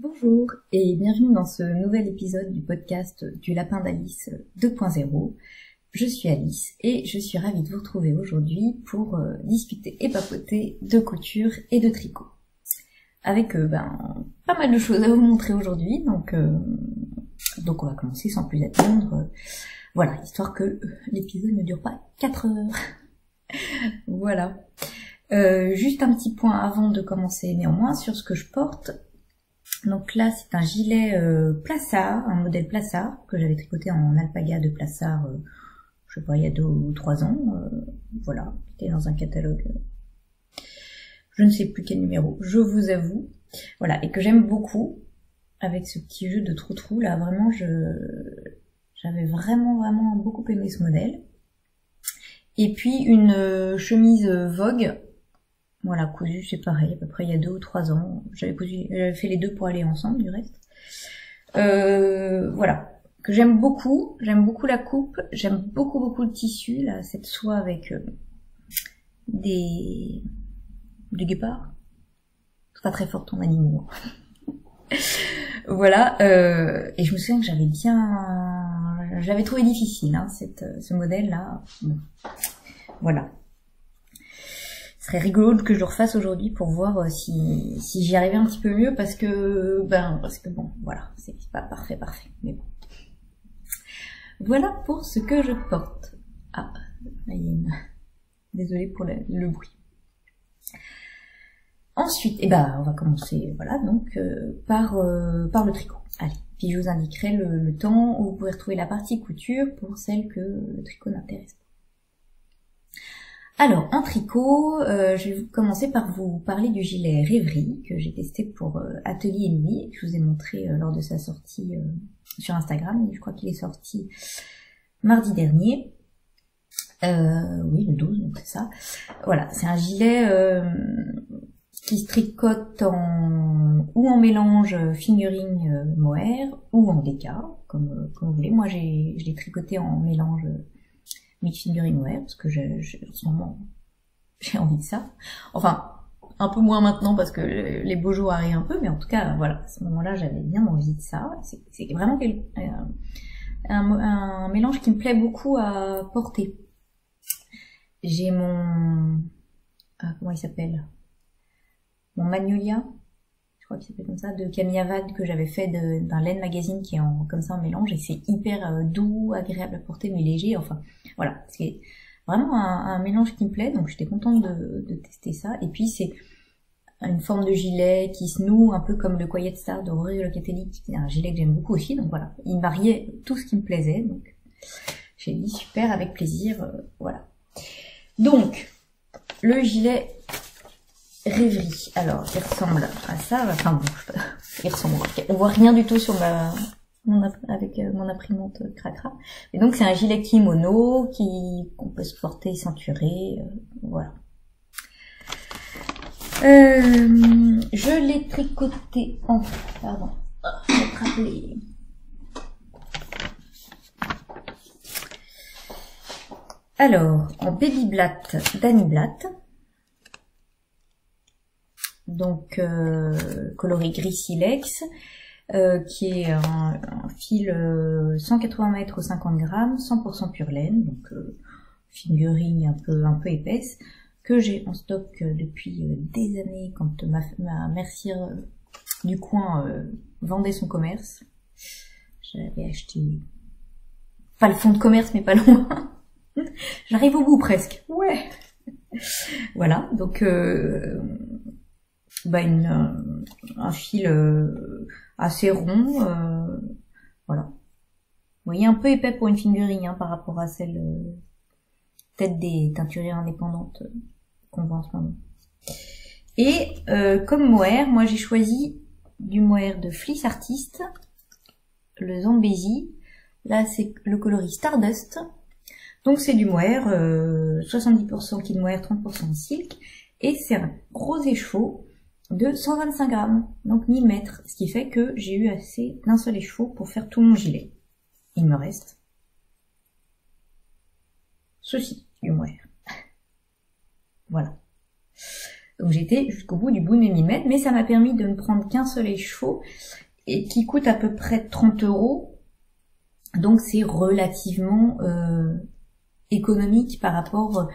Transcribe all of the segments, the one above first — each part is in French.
Bonjour et bienvenue dans ce nouvel épisode du podcast du Lapin d'Alice 2.0. Je suis Alice et je suis ravie de vous retrouver aujourd'hui pour discuter et papoter de couture et de tricot. Avec pas mal de choses à vous montrer aujourd'hui, donc on va commencer sans plus attendre. Voilà, histoire que l'épisode ne dure pas 4 heures. Voilà. Juste un petit point avant de commencer néanmoins sur ce que je porte. Donc là, c'est un gilet Plassard, un modèle Plassard, que j'avais tricoté en alpaga de Plassard, je sais pas, il y a 2 ou 3 ans. Voilà, c'était dans un catalogue, je ne sais plus quel numéro, je vous avoue. Voilà, et que j'aime beaucoup, avec ce petit jeu de trou-trou, là, vraiment, j'avais vraiment beaucoup aimé ce modèle. Et puis une chemise Vogue, voilà, cousu, c'est pareil, à peu près il y a 2 ou 3 ans. J'avais fait les deux pour aller ensemble, du reste. Voilà, que j'aime beaucoup la coupe, j'aime beaucoup le tissu, là, cette soie avec des guépards. C'est pas très fort en animaux. Voilà, et je me souviens que j'avais trouvé difficile, hein, ce modèle-là. Bon. Voilà. Ce serait rigolo que je le refasse aujourd'hui pour voir si j'y arrivais un petit peu mieux parce que bon, voilà, c'est pas parfait, mais bon. Voilà pour ce que je porte. Ah, là, désolée pour le bruit. Ensuite, on va commencer, voilà, donc par le tricot. Allez, puis je vous indiquerai le temps où vous pouvez retrouver la partie couture pour celle que le tricot n'intéresse pas. Alors, en tricot, je vais commencer par vous parler du gilet Rêverie que j'ai testé pour Atelier Émilie et que je vous ai montré lors de sa sortie sur Instagram. Je crois qu'il est sorti mardi dernier. Oui, le 12, donc c'est ça. Voilà, c'est un gilet qui se tricote ou en mélange fingering mohair ou en déca, comme vous voulez. Moi, je l'ai tricoté en mélange mix fingering mohair parce que en ce moment j'ai envie de ça. Enfin, un peu moins maintenant parce que les beaux jours arrivent un peu, mais en tout cas, voilà, à ce moment-là, j'avais bien envie de ça. C'est vraiment un mélange qui me plaît beaucoup à porter. J'ai mon comment il s'appelle, mon Magnolia, je crois qu'il s'appelle comme ça, de Camille Avad, que j'avais fait d'un Laine Magazine qui est comme ça en mélange, et c'est hyper doux, agréable à porter, mais léger. Enfin, voilà, c'est vraiment un mélange qui me plaît, donc j'étais contente de tester ça. Et puis c'est une forme de gilet qui se noue un peu comme le Quiet Star de Rory Locatelli, qui est un gilet que j'aime beaucoup aussi. Donc voilà, il mariait tout ce qui me plaisait, donc j'ai dit super, avec plaisir, voilà. Donc, le gilet Rêverie. Alors, il ressemble à ça. Enfin bon, il ressemble. On voit rien du tout sur avec mon imprimante Cracra. Et donc, c'est un gilet kimono qu'on peut se porter ceinturé. Voilà. Je l'ai tricoté en... Pardon. Je vais te rappeler. Alors, en Baby Blatt d'Annie Blatt. Donc coloré gris silex, qui est un fil 180 mètres au 50 grammes, 100% pure laine, donc fingering un peu épaisse, que j'ai en stock depuis des années quand ma mercière du coin vendait son commerce. J'avais acheté, pas le fond de commerce mais pas loin. J'arrive au bout presque, ouais. Voilà, donc un fil assez rond, voilà. Vous voyez, un peu épais pour une fingering, hein, par rapport à celle peut-être des teinturières indépendantes qu'on voit en ce moment. Et comme mohair, moi j'ai choisi du mohair de Fleece Artist, le Zambezi. Là c'est le coloris Stardust. Donc c'est du mohair, 70% qui de mohair, 30% de silk, et c'est un gros écheveau de 125 grammes, donc 1000 mètres, ce qui fait que j'ai eu assez d'un seul écheveau pour faire tout mon gilet. Il me reste ceci, du mohair. Voilà. Donc j'ai été jusqu'au bout du bout de mes 1000 mètres, mais ça m'a permis de ne prendre qu'un seul écheveau et qui coûte à peu près 30 €. Donc c'est relativement économique par rapport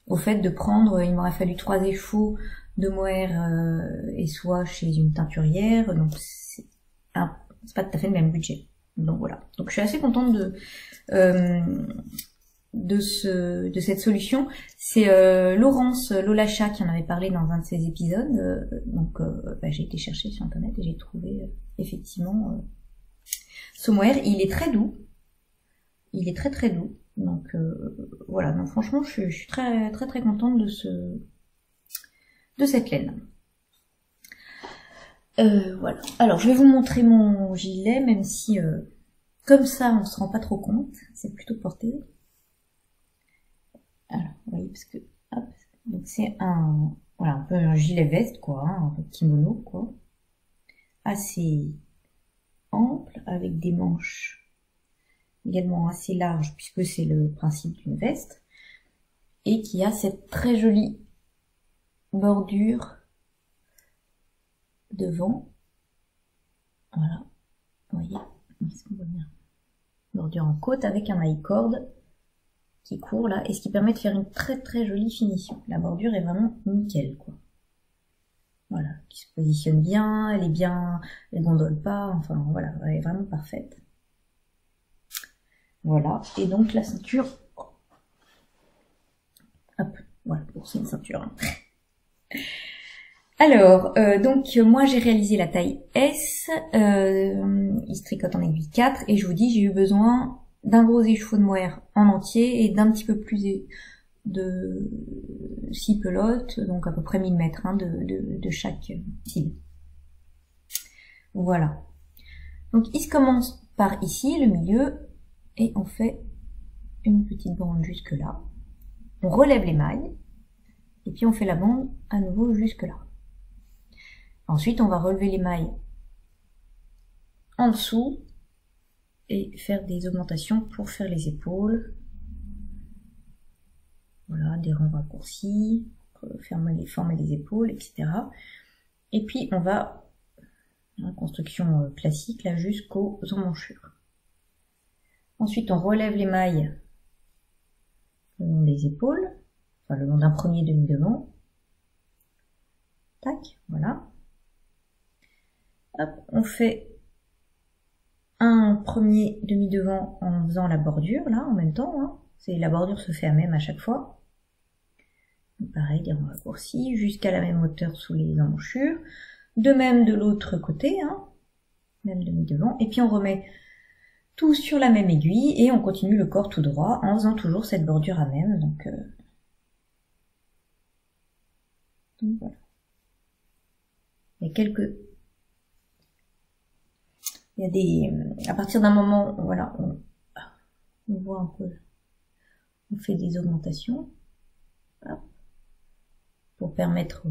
au fait de prendre, il m'aurait fallu 3 écheveaux de mohair et soie chez une teinturière, donc c'est pas tout à fait le même budget. Donc voilà. Donc je suis assez contente de cette solution. C'est Laurence Lolacha qui en avait parlé dans un de ses épisodes. J'ai été chercher sur internet et j'ai trouvé effectivement ce mohair. Il est très doux. Il est très très doux. Donc voilà. Donc franchement, je suis très très très contente de cette laine. Voilà. Alors je vais vous montrer mon gilet, même si comme ça on se rend pas trop compte. C'est plutôt porté. Alors, vous voyez, parce que, hop, donc c'est un peu un gilet veste, quoi, hein, un kimono, quoi, assez ample, avec des manches également assez larges, puisque c'est le principe d'une veste, et qui a cette très jolie bordure devant, voilà, vous voyez, est-ce qu'on voit bien, bordure en côte avec un maille-corde qui court là, et ce qui permet de faire une très très jolie finition. La bordure est vraiment nickel, quoi. Voilà, qui se positionne bien, elle est bien, elle gondole pas, enfin voilà, elle est vraiment parfaite. Voilà, et donc la ceinture, hop, voilà, bon, c'est une ceinture. Hein. Alors, donc moi j'ai réalisé la taille S, il se tricote en aiguille 4, et je vous dis, j'ai eu besoin d'un gros écheveau de mohair en entier et d'un petit peu plus de 6 pelotes, donc à peu près 1000 mètres hein, de chaque fil. Voilà. Donc il se commence par ici, le milieu, et on fait une petite bande jusque là. On relève les mailles, et puis on fait la bande à nouveau jusque là. Ensuite on va relever les mailles en dessous, et faire des augmentations pour faire les épaules. Voilà, des rangs raccourcis, former les épaules, etc. Et puis on va, en construction classique, là jusqu'aux emmanchures. Ensuite on relève les mailles le long des épaules, enfin le long d'un premier demi-devant. Tac, voilà. Hop, on fait un premier demi-devant en faisant la bordure, là, en même temps. Hein. La bordure se fait à même à chaque fois. Donc, pareil, des rangs raccourcis, jusqu'à la même hauteur sous les emmanchures. De même de l'autre côté, hein. Même demi-devant. Et puis on remet tout sur la même aiguille et on continue le corps tout droit en faisant toujours cette bordure à même. Donc voilà. Il y a quelques... Il y a des... À partir d'un moment, voilà, on voit un peu... On fait des augmentations. Hop, pour permettre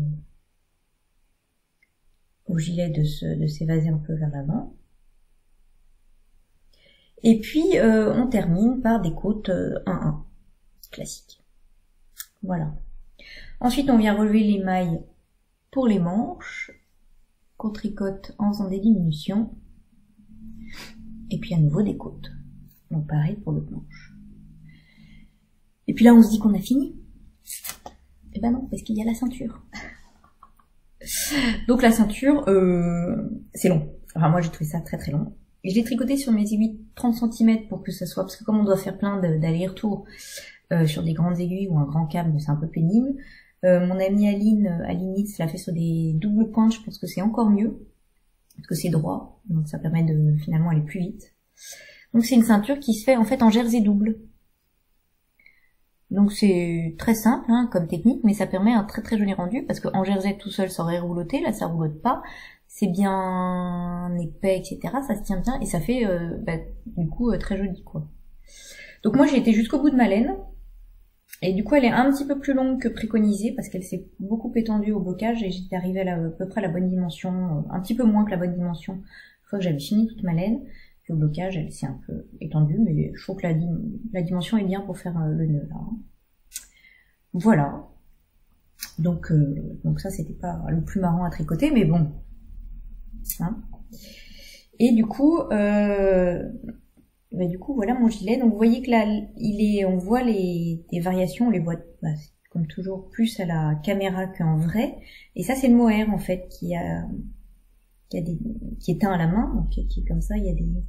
au gilet de s'évaser un peu vers l'avant. Et puis, on termine par des côtes 1-1, classiques. Voilà. Ensuite, on vient relever les mailles pour les manches, qu'on tricote en faisant des diminutions. Et puis à nouveau des côtes. Donc pareil pour l'autre manche. Et puis là, on se dit qu'on a fini. Et ben non, parce qu'il y a la ceinture. Donc la ceinture, c'est long. Enfin moi j'ai trouvé ça très très long. Et je l'ai tricoté sur mes aiguilles 30 cm pour que ça soit, parce que comme on doit faire plein d'allers-retours sur des grandes aiguilles ou un grand câble, c'est un peu pénible. Mon amie Aline X l'a fait sur des doubles pointes, je pense que c'est encore mieux, parce que c'est droit, donc ça permet de finalement aller plus vite. Donc c'est une ceinture qui se fait en fait en jersey double. Donc c'est très simple hein, comme technique, mais ça permet un très très joli rendu, parce qu'en jersey tout seul ça aurait rouloté, là ça roulote pas, c'est bien épais, etc. Ça se tient bien et ça fait du coup très joli quoi. Donc moi j'ai été jusqu'au bout de ma laine, et du coup elle est un petit peu plus longue que préconisée, parce qu'elle s'est beaucoup étendue au blocage, et j'étais arrivée à peu près à la bonne dimension, un petit peu moins que la bonne dimension, une fois que j'avais fini toute ma laine. Puis au blocage elle s'est un peu étendue, mais je trouve que la dimension est bien pour faire le nœud là. Voilà. Donc ça c'était pas le plus marrant à tricoter, mais bon. Hein. Et du coup, voilà mon gilet. Donc vous voyez que là, on voit les variations, on les voit comme toujours plus à la caméra qu'en vrai. Et ça c'est le mohair en fait qui est teint à la main, donc qui est comme ça. Il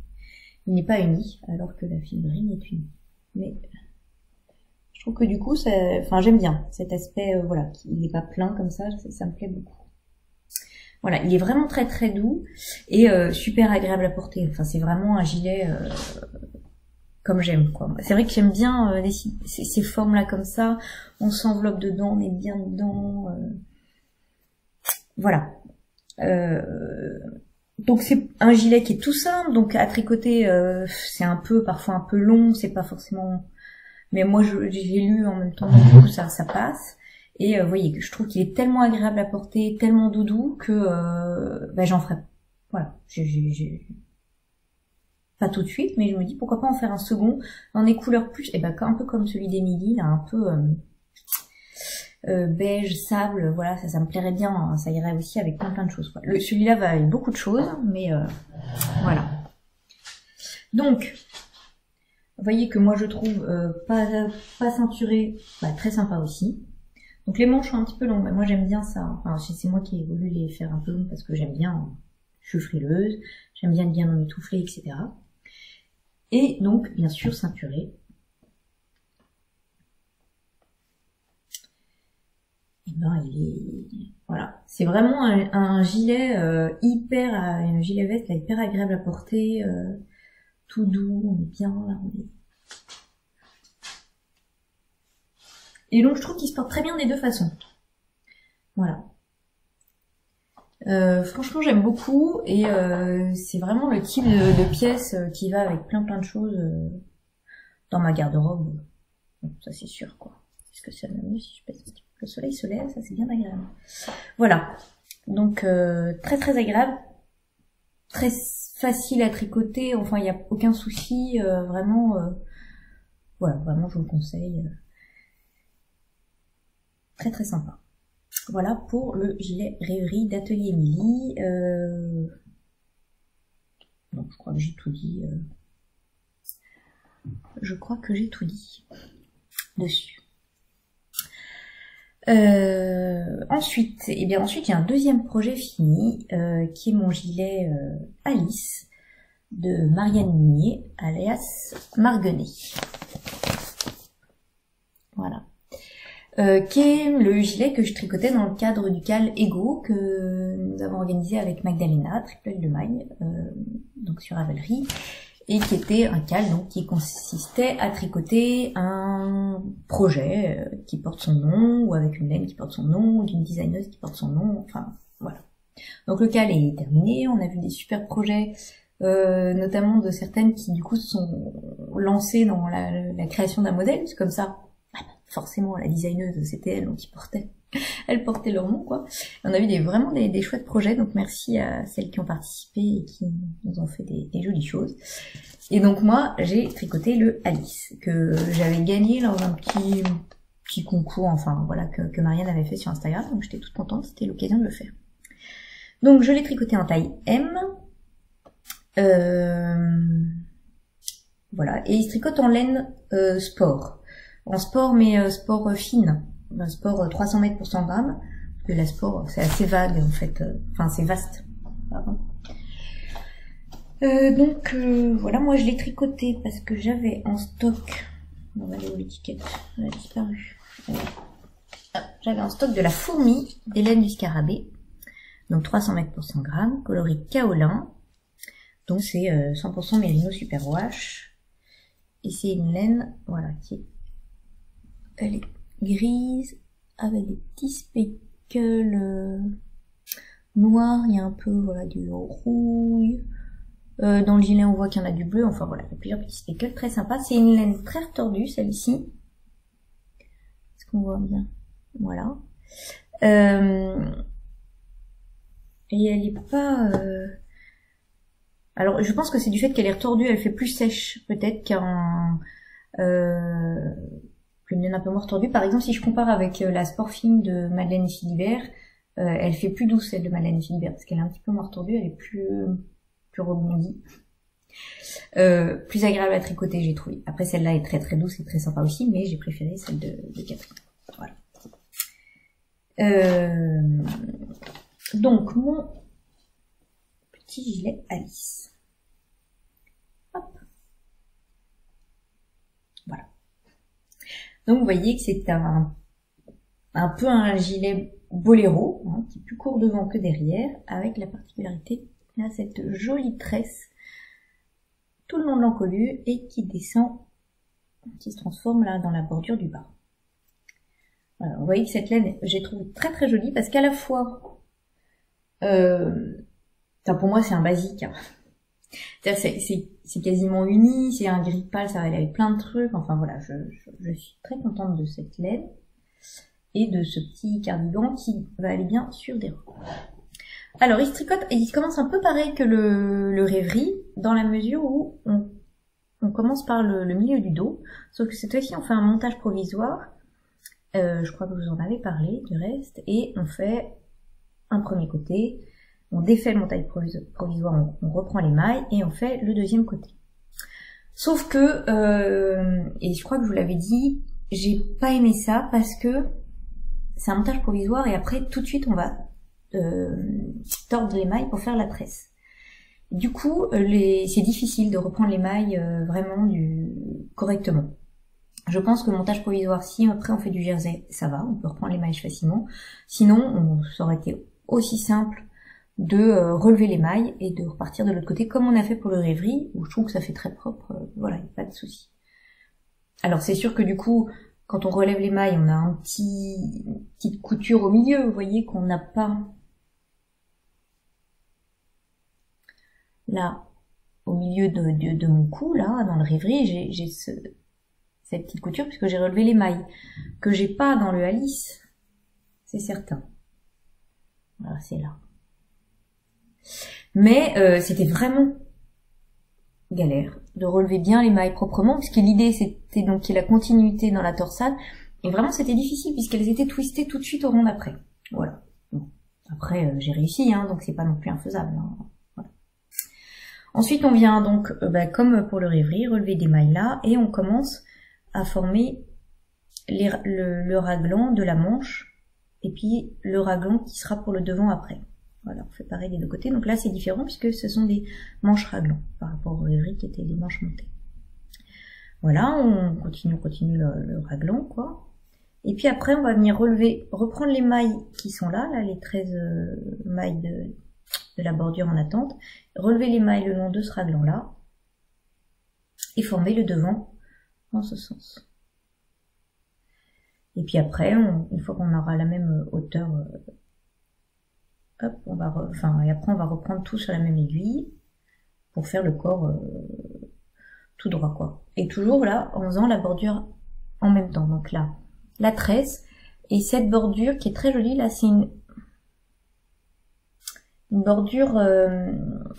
n'est pas uni, alors que la figurine est unie. Mais je trouve que du coup, j'aime bien cet aspect, il n'est pas plein comme ça me plaît beaucoup. Voilà, il est vraiment très très doux et super agréable à porter. Enfin, c'est vraiment un gilet comme j'aime, quoi. C'est vrai que j'aime bien ces formes-là comme ça. On s'enveloppe dedans, on est bien dedans. Voilà. Donc c'est un gilet qui est tout simple, donc à tricoter, c'est parfois un peu long, c'est pas forcément... Mais moi, j'ai lu en même temps, donc du coup, ça passe. Et vous voyez, je trouve qu'il est tellement agréable à porter, tellement doudou, que j'en ferai. Voilà. Pas tout de suite, mais je me dis pourquoi pas en faire un second dans des couleurs plus, un peu comme celui d'Émilie, là, un peu beige, sable, voilà, ça me plairait bien, hein, ça irait aussi avec plein de choses, quoi. Celui-là va avec beaucoup de choses, mais voilà. Donc, vous voyez que moi je trouve pas ceinturé, très sympa aussi. Donc les manches sont un petit peu longues, mais moi j'aime bien ça. Enfin, c'est moi qui ai voulu les faire un peu longues parce que j'aime bien, je suis frileuse, j'aime bien en étouffler, etc. Et donc, bien sûr, ceinturé. Et voilà. C'est vraiment un gilet un gilet veste là, hyper agréable à porter, tout doux, on est bien là, Et donc je trouve qu'il se porte très bien des deux façons. Voilà. Franchement j'aime beaucoup et c'est vraiment le type de pièce qui va avec plein de choses dans ma garde-robe. Ça c'est sûr quoi. Est-ce que ça m'amuse si je pèse un petit peu? Le soleil se lève, ça c'est bien agréable. Voilà. Donc très très agréable. Très facile à tricoter, enfin il n'y a aucun souci, vraiment, voilà, vraiment je vous le conseille. Très très sympa. Voilà pour le gilet rêverie d'Atelier Émilie. Donc je crois que j'ai tout dit. Je crois que j'ai tout dit dessus. Ensuite, il y a un deuxième projet fini qui est mon gilet Alice de Marianne Munier, alias Marguenet. Voilà. Qui est le gilet que je tricotais dans le cadre du cal Ego que nous avons organisé avec Magdalena, triple de maille, donc sur Ravelry. Et qui était un cal donc qui consistait à tricoter un projet qui porte son nom, ou avec une laine qui porte son nom, ou d'une designeuse qui porte son nom, enfin voilà. Donc le cal est terminé, on a vu des super projets, notamment de certaines qui du coup se sont lancées dans la création d'un modèle, c'est comme ça, forcément la designeuse c'était elle donc qui portait. Elles portaient leur nom, quoi. Et on a vu vraiment des chouettes projets, donc merci à celles qui ont participé et qui nous ont fait des jolies choses. Et donc moi, j'ai tricoté le Alice, que j'avais gagné lors d'un petit concours, enfin voilà, que Marianne avait fait sur Instagram, donc j'étais toute contente, c'était l'occasion de le faire. Donc je l'ai tricoté en taille M. Voilà, et il se tricote en laine sport. En sport, mais sport fine. Un sport 300 mètres pour 100 grammes, parce que la sport c'est assez vague en fait, enfin c'est vaste. Pardon. Donc voilà, moi je l'ai tricoté parce que j'avais en stock, on va aller où l'étiquette, elle a disparu. J'avais en stock de la fourmi d'Hélène du Scarabée, donc 300 mètres pour 100 grammes, coloris kaolin, donc c'est 100% mérino superwash, et c'est une laine, voilà, elle est grise avec des petits speckles noirs, il y a un peu voilà du rouille. Dans le gilet on voit qu'il y en a du bleu, enfin voilà, il y a plusieurs petits speckles, très sympa. C'est une laine très retordue celle-ci. Est-ce qu'on voit bien? Voilà. Et elle est pas... Alors je pense que c'est du fait qu'elle est retordue, elle fait plus sèche peut-être une laine un peu moins retordue. Par exemple, si je compare avec la Sportfine de Madeleine et Philibert, elle fait plus douce celle de Madeleine et Philibert parce qu'elle est un petit peu moins retordue, elle est plus rebondie. Plus agréable à tricoter, j'ai trouvé. Après, celle-là est très très douce et très sympa aussi, mais j'ai préféré celle de Catherine. Voilà. Donc, mon petit gilet Alice. Hop. Voilà. Donc, vous voyez que c'est un peu un gilet boléro, hein, qui est plus court devant que derrière, avec la particularité, là, cette jolie tresse tout le long de l'encolure et qui descend, qui se transforme là dans la bordure du bas. Voilà, vous voyez que cette laine, j'ai trouvé très très jolie parce qu'à la fois, pour moi c'est un basique, hein. C'est quasiment uni, c'est un gris pâle, ça va aller avec plein de trucs, enfin voilà, je suis très contente de cette laine et de ce petit cardigan qui va aller bien sur des robes. Alors il se tricote et il commence un peu pareil que le rêverie, dans la mesure où on commence par le milieu du dos, sauf que cette fois-ci on fait un montage provisoire, je crois que vous en avez parlé du reste, et on fait un premier côté, on défait le montage provisoire, on reprend les mailles et on fait le deuxième côté. Sauf que, et je crois que je vous l'avais dit, j'ai pas aimé ça parce que c'est un montage provisoire et après tout de suite on va tordre les mailles pour faire la tresse. Du coup, c'est difficile de reprendre les mailles vraiment correctement. Je pense que le montage provisoire, si après on fait du jersey, ça va, on peut reprendre les mailles facilement. Sinon, ça aurait été aussi simple de relever les mailles et de repartir de l'autre côté, comme on a fait pour le rêverie, où je trouve que ça fait très propre, voilà, il n'y a pas de souci. Alors c'est sûr que du coup, quand on relève les mailles, on a une petite couture au milieu, vous voyez qu'on n'a pas là, au milieu de mon cou, là, dans le rêverie, j'ai cette petite couture puisque j'ai relevé les mailles, que j'ai pas dans le Alice, c'est certain. Voilà, c'est là. Mais c'était vraiment galère de relever bien les mailles proprement, puisque l'idée c'était donc qu'il y ait la continuité dans la torsade, et vraiment c'était difficile puisqu'elles étaient twistées tout de suite au rond d'après. Voilà. Bon. Après j'ai réussi, hein, donc c'est pas non plus infaisable. Hein. Voilà. Ensuite on vient donc, comme pour le rêverie, relever des mailles là, et on commence à former le raglan de la manche, et puis le raglan qui sera pour le devant après. Voilà, on fait pareil des deux côtés. Donc là, c'est différent puisque ce sont des manches raglans par rapport au rêverie qui étaient des manches montées. Voilà, on continue le raglan, quoi. Et puis après, on va venir reprendre les mailles qui sont là les 13 mailles de la bordure en attente, relever les mailles le long de ce raglan-là, et former le devant dans ce sens. Et puis après, une fois qu'on aura la même hauteur, hop, et après on va reprendre tout sur la même aiguille pour faire le corps tout droit, quoi. Et toujours là, en faisant la bordure en même temps. Donc là, la tresse, et cette bordure qui est très jolie, là c'est une bordure,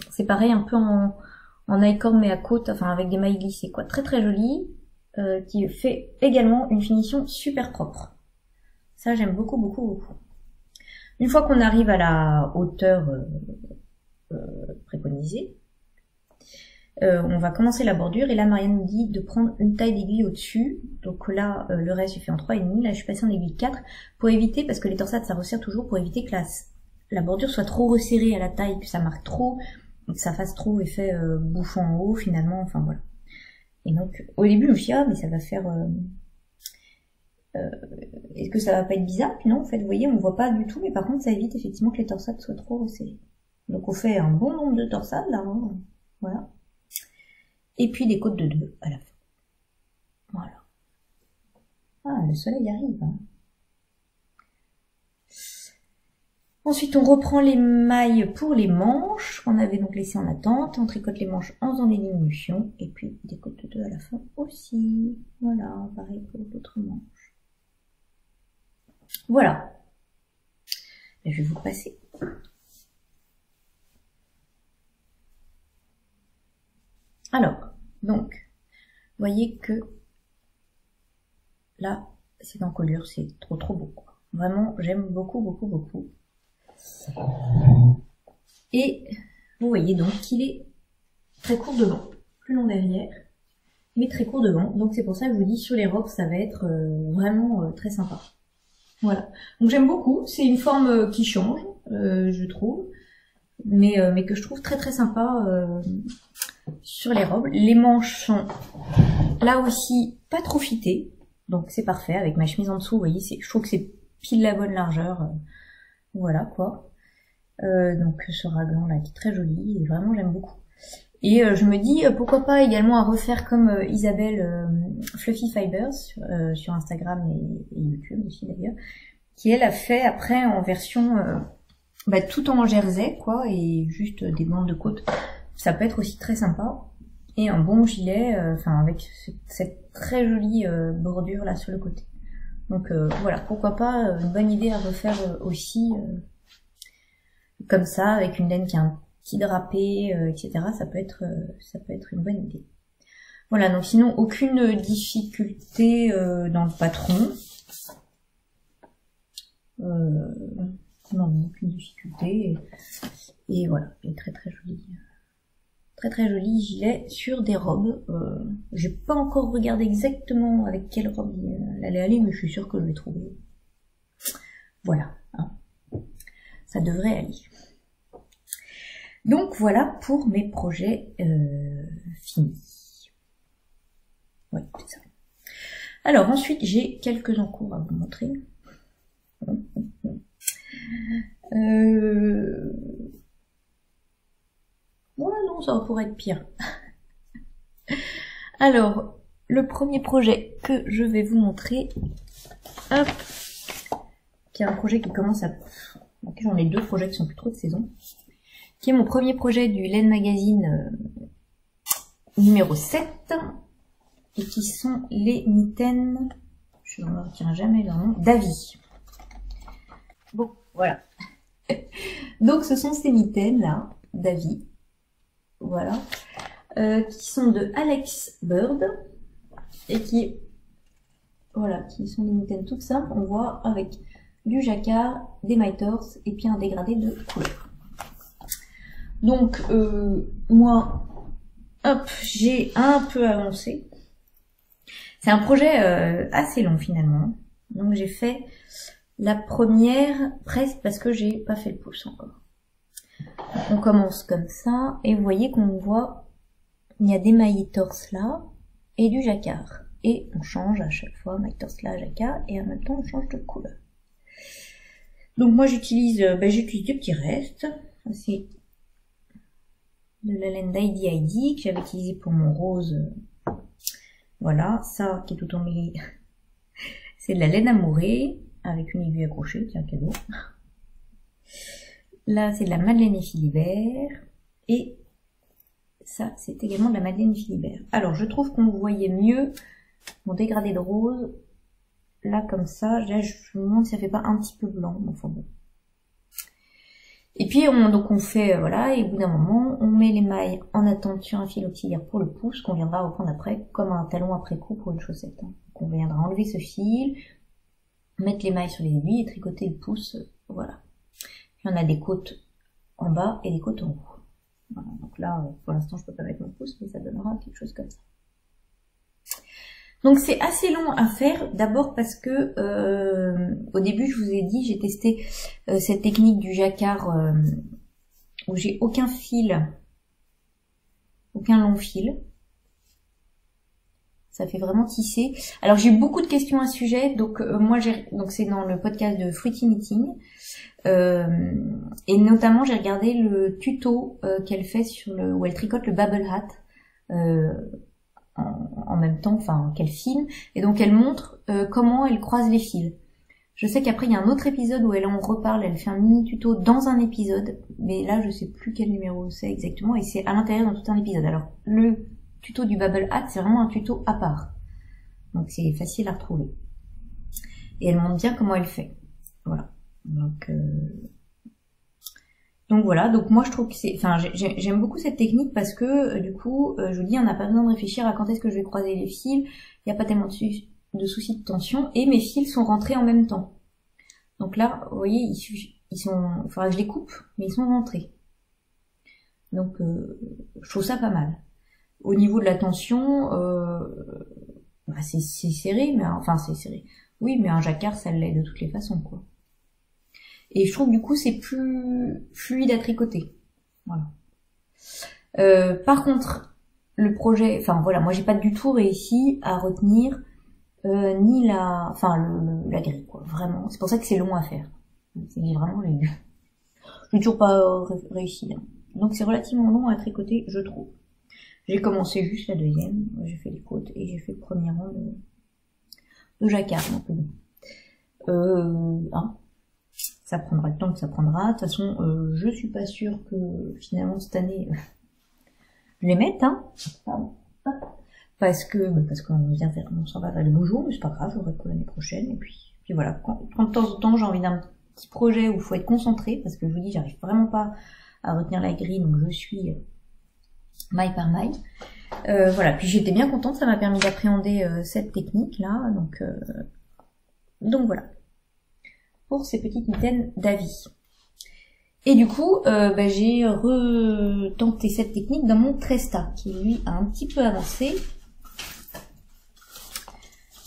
c'est pareil, un peu en I-cord mais à côte, enfin avec des mailles glissées, quoi. Très très jolie, qui fait également une finition super propre. Ça j'aime beaucoup, beaucoup, beaucoup. Une fois qu'on arrive à la hauteur préconisée, on va commencer la bordure, et là Marianne nous dit de prendre une taille d'aiguille au-dessus. Donc là, le reste je fais en 3,5, là je suis passée en aiguille 4, pour éviter, parce que les torsades ça resserre toujours, pour éviter que la bordure soit trop resserrée à la taille, que ça marque trop, que ça fasse trop effet bouffon en haut finalement, enfin voilà. Et donc au début je me suis dit, ah mais ça va faire... est-ce que ça va pas être bizarre? Puis non, en fait, vous voyez, on voit pas du tout, mais par contre, ça évite effectivement que les torsades soient trop resserrées. Donc on fait un bon nombre de torsades, là, hein. Voilà. Et puis des côtes de 2 à la fin. Voilà. Ah, le soleil arrive, hein. Ensuite, on reprend les mailles pour les manches, qu'on avait donc laissées en attente. On tricote les manches en faisant des diminutions, et puis des côtes de 2 à la fin aussi. Voilà, pareil pour l'autre manche. Voilà. Je vais vous passer. Alors, donc, vous voyez que là, cette encolure, c'est trop beau, quoi. Vraiment, j'aime beaucoup. Et vous voyez donc qu'il est très court devant, plus long derrière, mais très court devant. Donc c'est pour ça que je vous dis, sur les robes, ça va être vraiment très sympa. Voilà. Donc j'aime beaucoup. C'est une forme qui change, je trouve, mais que je trouve très sympa sur les robes. Les manches sont là aussi pas trop fitées, donc c'est parfait. Avec ma chemise en dessous, vous voyez, je trouve que c'est pile la bonne largeur. Voilà quoi. Donc ce raglan là qui est très joli et vraiment j'aime beaucoup. Et je me dis pourquoi pas également à refaire comme Isabelle Fluffy Fibers sur Instagram et YouTube aussi d'ailleurs, qui elle a fait après en version tout en jersey quoi, et juste des bandes de côte. Ça peut être aussi très sympa. Et un bon gilet, avec cette très jolie bordure là sur le côté. Donc voilà, pourquoi pas une bonne idée à refaire aussi comme ça, avec une laine qui a un petit drapé, etc. Ça peut être une bonne idée. Voilà, donc sinon aucune difficulté dans le patron. Non, aucune difficulté. Et voilà, il est très joli. Très joli gilet sur des robes. J'ai pas encore regardé exactement avec quelle robe elle allait aller, mais je suis sûre que je vais trouver. Voilà, hein. Ça devrait aller. Donc voilà pour mes projets finis. Oui, c'est ça. Alors ensuite, j'ai quelques encours à vous montrer. Voilà, non, ça pourrait être pire. Alors, le premier projet que je vais vous montrer, hop, qui est un projet qui commence à... Ok, j'en ai deux projets qui sont plus trop de saison. Qui est mon premier projet du Laine Magazine numéro 7. Et qui sont les mitaines, je ne retiens jamais leur nom, d'Avis. Bon, voilà. Donc ce sont ces mitaines là, d'Avis. Voilà. Qui sont de Alex Bird. Et qui sont des mitaines toutes simples. On voit avec du jacquard, des miters et puis un dégradé de couleur. Donc moi, hop, j'ai un peu avancé. C'est un projet assez long finalement. Donc j'ai fait la première presque parce que j'ai pas fait le pouce encore. On commence comme ça et vous voyez qu'on voit il y a des mailles torse là et du jacquard. Et on change à chaque fois maille torse là, jacquard et en même temps on change de couleur. Donc moi j'utilise deux petits restes. C'est de la laine d'Heidi que j'avais utilisé pour mon rose. Voilà, ça qui est tout emmêlé, c'est de la laine amourée avec une aiguille accrochée, tiens, cadeau. Là, c'est de la Madeleine et Philibert. Et ça, c'est également de la Madeleine et Philibert. Alors, je trouve qu'on voyait mieux mon dégradé de rose. Là, comme ça, là, je me demande si ça fait pas un petit peu blanc. Enfin bon. Et puis, on fait, voilà, et au bout d'un moment, on met les mailles en attente sur un fil auxiliaire pour le pouce, qu'on viendra reprendre après, comme un talon après coup pour une chaussette. Hein. Donc, on viendra enlever ce fil, mettre les mailles sur les aiguilles et tricoter le pouce, voilà. Puis on a des côtes en bas et des côtes en haut. Voilà, donc là, pour l'instant, je peux pas mettre mon pouce, mais ça donnera quelque chose comme ça. Donc c'est assez long à faire, d'abord parce que au début je vous ai dit, j'ai testé cette technique du jacquard où j'ai aucun fil, aucun long fil. Ça fait vraiment tisser. Alors j'ai eu beaucoup de questions à ce sujet, donc c'est dans le podcast de Fruity Knitting. Et notamment j'ai regardé le tuto qu'elle fait où elle tricote le bubble hat. En même temps, qu'elle filme, et donc elle montre comment elle croise les fils. Je sais qu'après il y a un autre épisode où elle en reparle, elle fait un mini tuto dans un épisode, mais là je sais plus quel numéro c'est exactement, et c'est à l'intérieur dans tout un épisode. Alors le tuto du bubble hat, c'est vraiment un tuto à part, donc c'est facile à retrouver. Et elle montre bien comment elle fait. Voilà. Donc voilà, donc moi je trouve que j'aime beaucoup cette technique parce que du coup, je vous dis, on n'a pas besoin de réfléchir à quand est-ce que je vais croiser les fils, il n'y a pas tellement de soucis de tension et mes fils sont rentrés en même temps. Donc là, vous voyez, il faudra que je les coupe, mais ils sont rentrés. Donc, je trouve ça pas mal. Au niveau de la tension, bah c'est serré, mais enfin c'est serré. Oui, mais un jacquard, ça l'est de toutes les façons, quoi. Et je trouve du coup c'est plus fluide à tricoter. Voilà. Par contre, le projet, enfin voilà, moi j'ai pas du tout réussi à retenir ni la grille, quoi. Vraiment, c'est pour ça que c'est long à faire. C'est vraiment j'ai toujours pas réussi. Hein. Donc c'est relativement long à tricoter, je trouve. J'ai commencé juste la deuxième, j'ai fait les côtes et j'ai fait le premier rang de jacquard. Donc hein, ça prendra le temps que ça prendra. De toute façon, je suis pas sûre que finalement cette année je les mette, hein. Parce qu'on vient faire, on s'en va vers les beaux jours, mais c'est pas grave, j'aurai pour l'année prochaine. Et puis voilà, quand de temps en temps j'ai envie d'un petit projet où il faut être concentré, parce que je vous dis, j'arrive vraiment pas à retenir la grille, donc je suis maille par maille. Voilà, puis j'étais bien contente, ça m'a permis d'appréhender cette technique là, donc voilà, pour ces petites mitaines d'avis. Et du coup, j'ai retenté cette technique dans mon Tresta, qui lui a un petit peu avancé.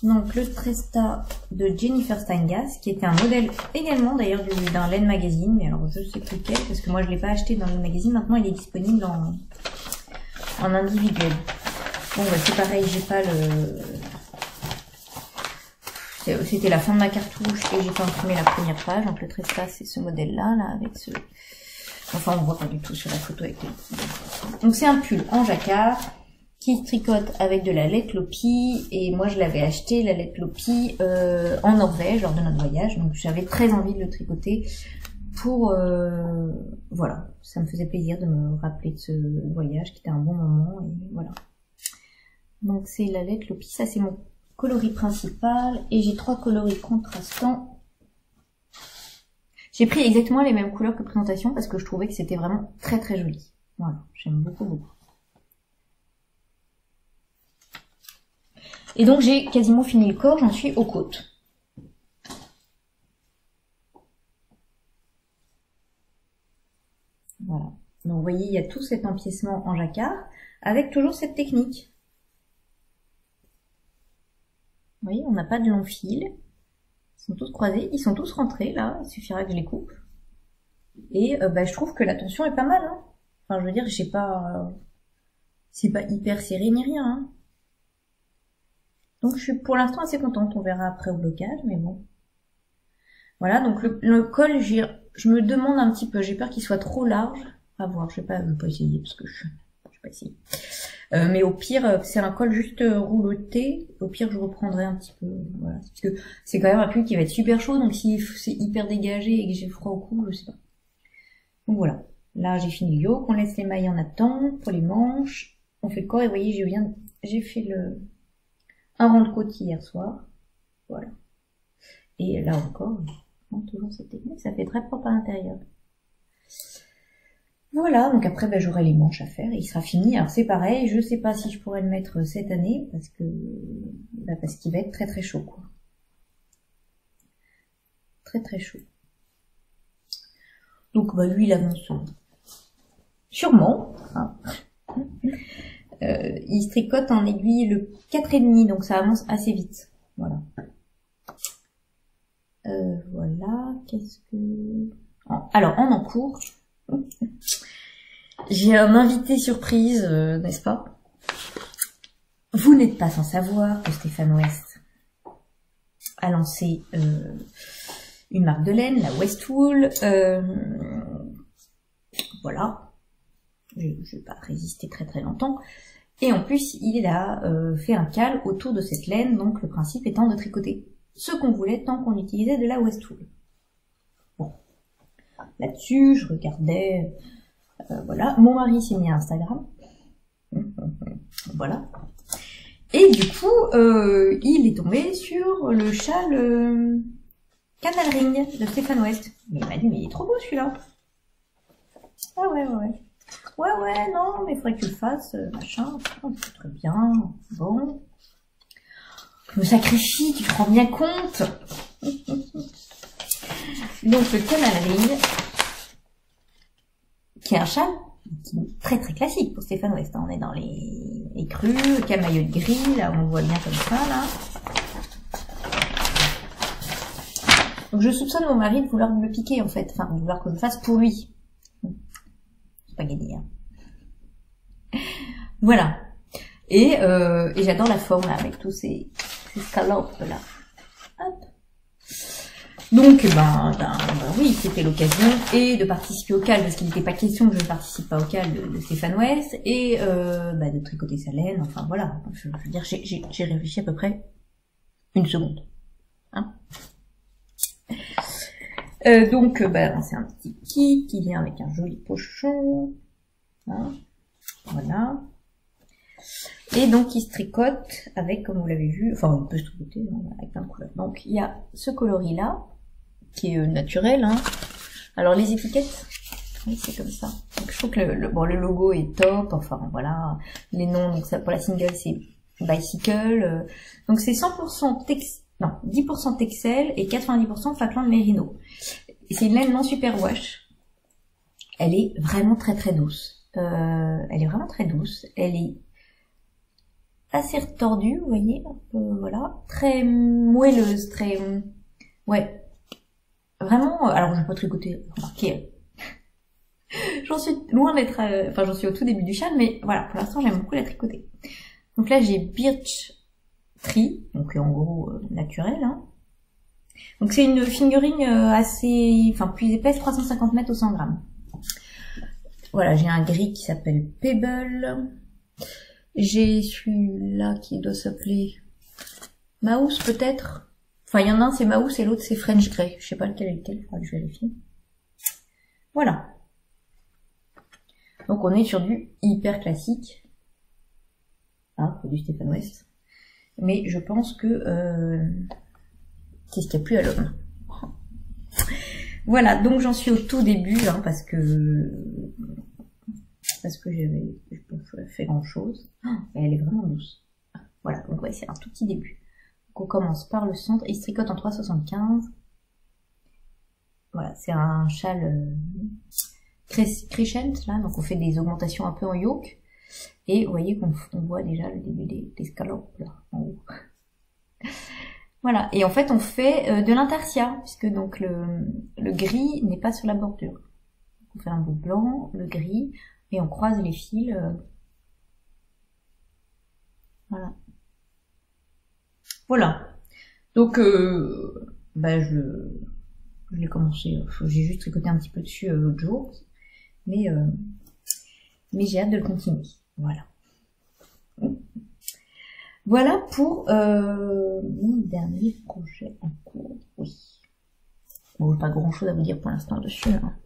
Donc le Tresta de Jennifer Steingas, qui était un modèle également d'ailleurs d'un Laine Magazine, mais alors je sais plus lequel, parce que moi je l'ai pas acheté dans Laine Magazine, maintenant il est disponible en individuel. Bon bah c'est pareil, j'ai pas c'était la fin de ma cartouche et j'ai pas imprimé la première page, donc le Tresta c'est ce modèle là avec ce... Enfin on voit pas du tout sur la photo avec les... Donc c'est un pull en jacquard, qui tricote avec de la laine Lopi, et moi je l'avais acheté la laine Lopi en Norvège lors de notre voyage, donc j'avais très envie de le tricoter pour voilà, ça me faisait plaisir de me rappeler de ce voyage qui était un bon moment, et voilà. Donc c'est la laine Lopi, ça c'est mon coloris principal, et j'ai 3 coloris contrastants. J'ai pris exactement les mêmes couleurs que présentation parce que je trouvais que c'était vraiment très très joli. Voilà, j'aime beaucoup. Et donc j'ai quasiment fini le corps, j'en suis aux côtes. Voilà. Donc vous voyez, il y a tout cet empiècement en jacquard, avec toujours cette technique. Vous voyez, on n'a pas de long fil. Ils sont tous croisés, ils sont tous rentrés là, il suffira que je les coupe. Et je trouve que la tension est pas mal. Hein. Enfin, je veux dire, c'est pas hyper serré ni rien. Hein. Donc je suis pour l'instant assez contente, on verra après au blocage, mais bon. Voilà, donc le col, je me demande un petit peu, j'ai peur qu'il soit trop large. À voir, je vais pas essayer parce que je vais pas essayer. Mais au pire, c'est un col juste rouloté. Au pire, je reprendrai un petit peu. Voilà, parce que c'est quand même un pull qui va être super chaud, donc si c'est hyper dégagé et que j'ai froid au cou, je sais pas. Donc voilà. Là, j'ai fini le yoke. On laisse les mailles en attente pour les manches. On fait le corps et vous voyez, j'ai fait un rang de côte hier soir. Voilà. Et là encore, toujours cette technique, ça fait très propre à l'intérieur. Voilà, donc après j'aurai les manches à faire et il sera fini. Alors c'est pareil, je sais pas si je pourrais le mettre cette année parce qu'il va être très très chaud, quoi. Très très chaud. Donc lui il avance sûrement. Hein. Il se tricote en aiguille le 4,5, donc ça avance assez vite. Voilà. Voilà, qu'est-ce que... Alors, en encours, j'ai un invité surprise, n'est-ce pas? Vous n'êtes pas sans savoir que Stéphane West a lancé une marque de laine, la Westwool. Voilà. Je vais pas résister très très longtemps. Et en plus, il a fait un cal autour de cette laine, donc le principe étant de tricoter ce qu'on voulait tant qu'on utilisait de la Westwool. Bon. Là-dessus, je regardais... voilà. Mon mari s'est mis à Instagram. Voilà. Et du coup, il est tombé sur le châle Canal Ring de Stéphane West. Mais il m'a dit, mais il est trop beau celui-là. Ah ouais. Ouais, non, mais il faudrait que tu le fasses, machin. Oh, très bien. Bon. Je me sacrifie, tu te rends bien compte? Donc le Canal qui est un châle très très classique pour Stéphane West. On est dans les crus, camailleux de gris, là on le voit bien comme ça, là. Donc je soupçonne mon mari de vouloir me le piquer en fait, enfin de vouloir que je le fasse pour lui. C'est pas gagné, hein. Voilà. Et j'adore la forme là, avec tous ces scalopes là. Hop. Donc oui, c'était l'occasion et de participer au CAL, parce qu'il n'était pas question que je ne participe pas au CAL de Stéphane West, et de tricoter sa laine, enfin voilà. Je veux dire, j'ai réfléchi à peu près une seconde. Hein. Donc c'est un petit kit qui vient avec un joli pochon. Hein. Voilà. Et donc il se tricote avec, comme vous l'avez vu, enfin on peut se tricoter avec plein de couleurs. Donc il y a ce coloris là, qui est naturel, hein. Alors les étiquettes, oui c'est comme ça. Donc je trouve que le logo est top, enfin voilà. Les noms, donc ça, pour la single c'est Bicycle, donc c'est 100% non, 10% Texel et 90% Falkland Merino. Et c'est une laine non superwash. Elle est vraiment très très douce. Elle est vraiment très douce. Elle est assez retordue, vous voyez, un peu, voilà, très moelleuse, très, ouais, vraiment. Alors je peux tricoter, remarquez, j'en suis loin d'être, enfin j'en suis au tout début du châle, mais voilà, pour l'instant j'aime beaucoup la tricoter. Donc là j'ai Birch Tree, donc en gros naturel, hein. Donc c'est une fingering assez, enfin plus épaisse, 350 mètres au 100 grammes. Voilà, j'ai un gris qui s'appelle Pebble. J'ai celui-là qui doit s'appeler Mouse peut-être. Enfin, il y en a un c'est Mouse et l'autre c'est French Grey. Je sais pas lequel est lequel, il faudra que je vérifie. Voilà. Donc on est sur du hyper classique. Hein, du Stéphane West. Mais je pense que c'est ce qu'il n'y a plus à l'homme. Voilà, donc j'en suis au tout début, hein, parce que j'avais pas fait grand chose. Et elle est vraiment douce. Voilà, donc ouais, c'est un tout petit début. Donc on commence par le centre, il se tricote en 3,75. Voilà, c'est un châle crescent là, donc on fait des augmentations un peu en yoke. Et vous voyez qu'on voit déjà le début des scalopes là, en haut. Voilà, et en fait on fait de l'intarsia, puisque donc le gris n'est pas sur la bordure. On fait un bout blanc, le gris, et on croise les fils. Voilà. Voilà. Donc je l'ai commencé, j'ai juste tricoté un petit peu dessus l'autre jour, mais j'ai hâte de le continuer. Voilà. Voilà pour mon dernier projet en cours. Oui. Bon, pas grand chose à vous dire pour l'instant dessus. Hein.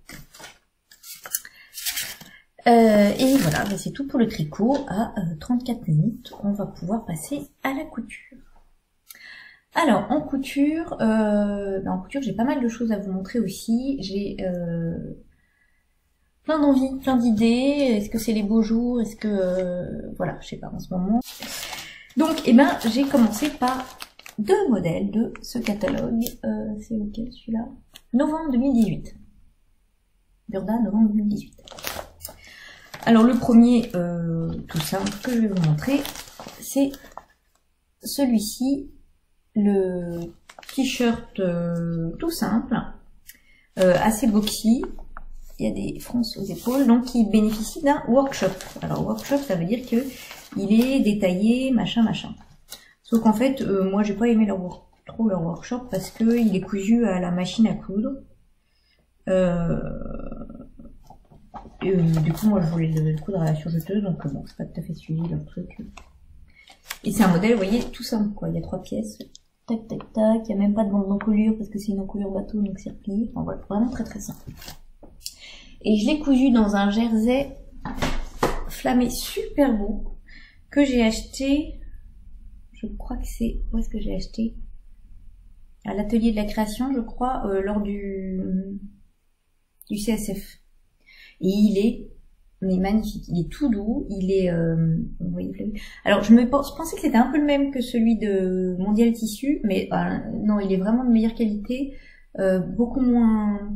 Et voilà, c'est tout pour le tricot. À 34 minutes, on va pouvoir passer à la couture. Alors, en couture, j'ai pas mal de choses à vous montrer aussi. J'ai plein d'envies, plein d'idées. Est-ce que c'est les beaux jours? Est-ce que... voilà, je sais pas en ce moment. Donc, j'ai commencé par deux modèles de ce catalogue. C'est lequel celui-là? Novembre 2018. Burda, novembre 2018. Alors le premier, tout simple, que je vais vous montrer, c'est celui-ci, le t-shirt tout simple, assez boxy, il y a des fronces aux épaules, donc il bénéficie d'un workshop. Alors workshop, ça veut dire que il est détaillé, machin, machin. Sauf qu'en fait, moi j'ai pas aimé trop leur workshop parce que il est cousu à la machine à coudre. Du coup, moi je voulais le coudre à la surjeteuse, donc bon, c'est pas tout à fait suivi leur truc. Et c'est un modèle, vous voyez, tout simple quoi. Il y a 3 pièces, tac, tac, tac. Il y a même pas de bande d'encolure parce que c'est une encolure bateau, donc c'est replié. Enfin voilà, vraiment très très simple. Et je l'ai cousu dans un jersey flammé super beau que j'ai acheté. Je crois que c'est... Où est-ce que j'ai acheté? À l'atelier de la création, je crois, lors du CSF. Et il est mais magnifique. Il est tout doux, il est... vous voyez, alors je pensais que c'était un peu le même que celui de Mondial Tissu, mais non, il est vraiment de meilleure qualité, beaucoup moins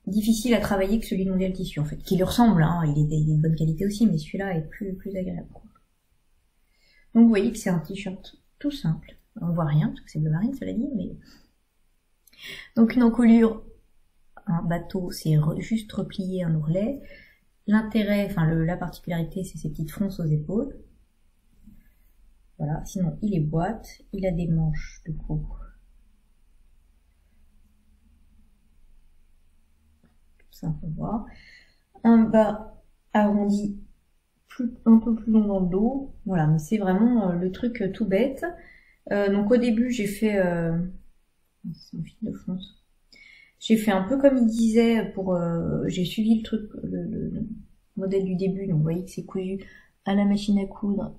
difficile à travailler que celui de Mondial Tissu en fait, qui lui ressemble, hein, il est de bonne qualité aussi, mais celui-là est plus agréable, quoi. Donc vous voyez que c'est un t-shirt tout simple, on voit rien parce que c'est bleu marine, cela dit, mais... Donc une encolure, un bateau, c'est juste replié un ourlet. L'intérêt, enfin la particularité, c'est ces petites fronces aux épaules. Voilà, sinon il est boîte, il a des manches de cou. Tout ça, on peut voir. Un bas arrondi, un peu plus long dans le dos. Voilà, mais c'est vraiment le truc tout bête. Donc au début, j'ai fait... c'est un fil de fronce. J'ai fait un peu comme il disait pour... j'ai suivi le truc, le modèle du début, donc vous voyez que c'est cousu à la machine à coudre.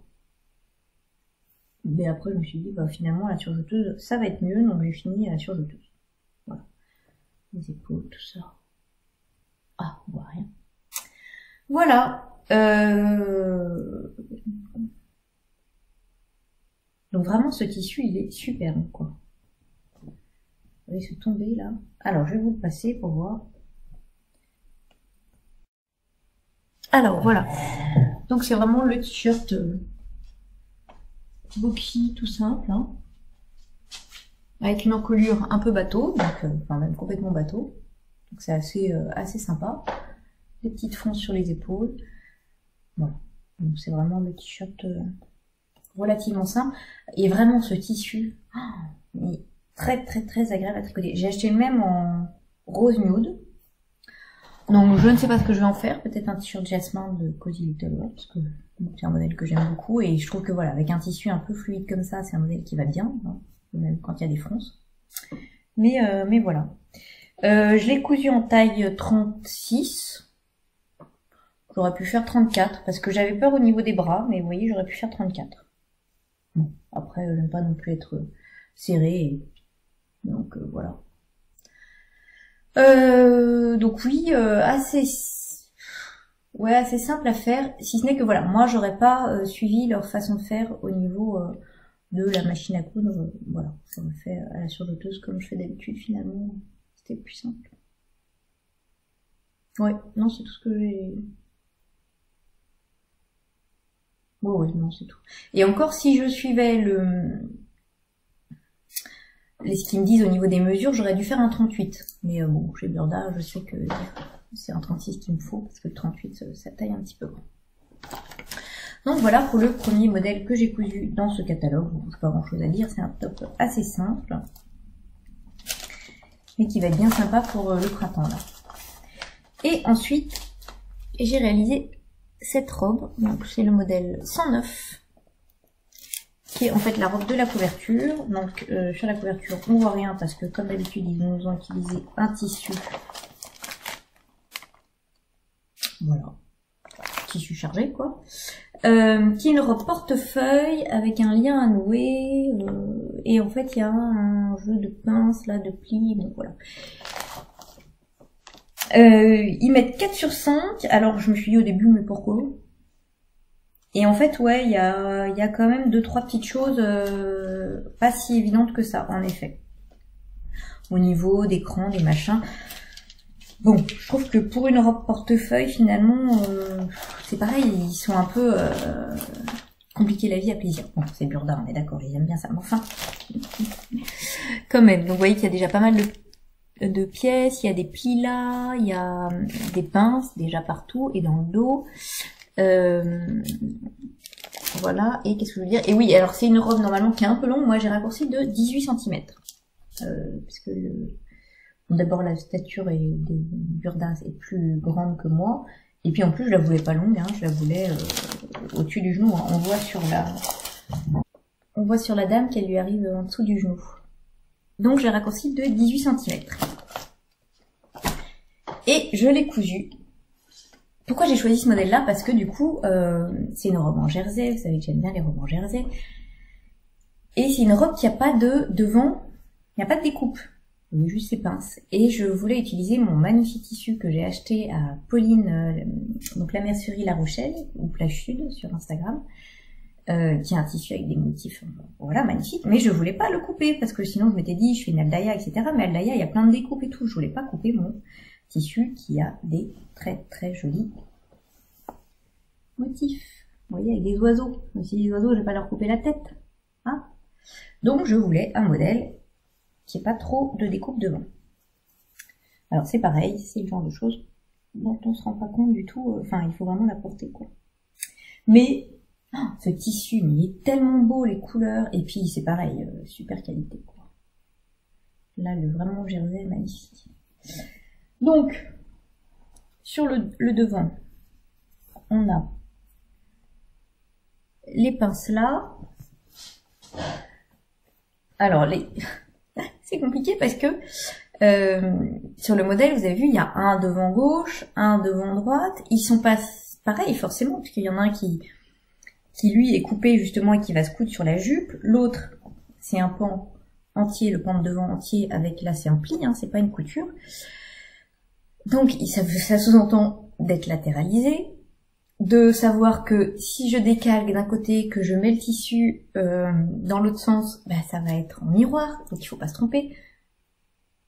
Mais après, je me suis dit, bah finalement, la surjeteuse, ça va être mieux, donc j'ai fini à la surjeteuse. Voilà. Les épaules, tout ça. Ah, on voit rien. Voilà. Donc vraiment, ce tissu, il est superbe, quoi. Vous voyez se tomber là. Alors, je vais vous le passer pour voir. Alors, voilà. Donc, c'est vraiment le t-shirt boxy, tout simple. Hein, avec une encolure un peu bateau. Donc, enfin, même complètement bateau. Donc, c'est assez sympa. Des petites fronces sur les épaules. Voilà. Donc, c'est vraiment le t-shirt relativement simple. Et vraiment, ce tissu... Oh, très agréable à tricoter. J'ai acheté le même en rose nude. Donc je ne sais pas ce que je vais en faire. Peut-être un t-shirt jasmin de Cozy Little World, parce que c'est un modèle que j'aime beaucoup. Et je trouve que voilà, avec un tissu un peu fluide comme ça, c'est un modèle qui va bien, hein, même quand il y a des fronces. Mais voilà. Je l'ai cousu en taille 36. J'aurais pu faire 34, parce que j'avais peur au niveau des bras, mais vous voyez, j'aurais pu faire 34. Bon, après, j'aime pas non plus être serré. Donc voilà. Donc oui, assez simple à faire, si ce n'est que voilà, moi j'aurais pas suivi leur façon de faire au niveau de la machine à coudre. Voilà, ça me fait à la surjeteuse comme je fais d'habitude finalement, c'était plus simple. Ouais, non, c'est tout ce que j'ai... Ouais, non, c'est tout. Et encore, si je suivais ce qu'ils me disent au niveau des mesures, j'aurais dû faire un 38. Mais bon, chez Burda, je sais que c'est un 36 qu'il me faut, parce que le 38, ça taille un petit peu. Donc voilà pour le premier modèle que j'ai cousu dans ce catalogue. Bon, pas grand chose à dire, c'est un top assez simple, mais qui va être bien sympa pour le printemps là. Et ensuite, j'ai réalisé cette robe, donc c'est le modèle 109. Qui est en fait la robe de la couverture. Donc sur la couverture on voit rien parce que comme d'habitude ils nous ont utilisé un tissu, voilà, tissu chargé quoi, qui est une robe portefeuille avec un lien à nouer, et en fait il y a un jeu de pinces là, de plis, donc voilà. Ils mettent 4 sur 5, alors je me suis dit au début mais pourquoi? Et en fait, ouais, il y a quand même 2-3 petites choses pas si évidentes que ça, en effet. Au niveau des crans, des machins. Bon, je trouve que pour une robe portefeuille, finalement, c'est pareil, ils sont un peu compliqués la vie à plaisir. Bon, c'est Burda, on est d'accord, ils aiment bien ça, mais enfin, quand même. Donc vous voyez qu'il y a déjà pas mal de pièces, il y a des plis là, il y a des pinces déjà partout, et dans le dos... voilà, et qu'est-ce que je veux dire? Et oui, alors c'est une robe normalement qui est un peu longue, moi j'ai raccourci de 18 cm. Parce que bon, d'abord la stature des Burda est plus grande que moi, et puis en plus je la voulais pas longue, hein, je la voulais au-dessus du genou, hein. On voit sur la dame qu'elle lui arrive en dessous du genou. Donc j'ai raccourci de 18 cm. Et je l'ai cousu. Pourquoi j'ai choisi ce modèle-là? Parce que du coup, c'est une robe en jersey, vous savez que j'aime bien les robes en jersey. Et c'est une robe qui n'a pas de devant, il n'y a pas de découpe. juste ces pinces. Et je voulais utiliser mon magnifique tissu que j'ai acheté à Pauline, donc la mercerie La Rochelle, ou Plage Sud sur Instagram, qui est un tissu avec des motifs, voilà, magnifique. Mais je voulais pas le couper, parce que sinon je m'étais dit, je fais une Aldaya, etc. Mais Aldaya, il y a plein de découpes et tout. Je voulais pas couper mon tissu qui a des très très jolis motifs. Vous voyez, avec des oiseaux. Mais si les oiseaux, je vais pas leur couper la tête. Hein, donc je voulais un modèle qui n'ait pas trop de découpe devant. Alors c'est pareil, c'est le genre de choses dont on se rend pas compte du tout. Enfin, il faut vraiment la porter, quoi. Mais ce tissu, il est tellement beau, les couleurs. Et puis c'est pareil, super qualité, quoi. Là, vraiment jersey magnifique. Donc, sur le devant, on a les pinces là. Alors, c'est compliqué parce que sur le modèle, vous avez vu, il y a un devant gauche, un devant droite. Ils sont pas pareils forcément, puisqu'il y en a un qui lui est coupé justement et qui va se coudre sur la jupe. L'autre, c'est un pan entier, le pan de devant entier avec, là c'est un pli, hein, c'est pas une couture. Donc ça sous-entend d'être latéralisé, de savoir que si je décalque d'un côté, que je mets le tissu dans l'autre sens, bah, ça va être en miroir, donc il faut pas se tromper.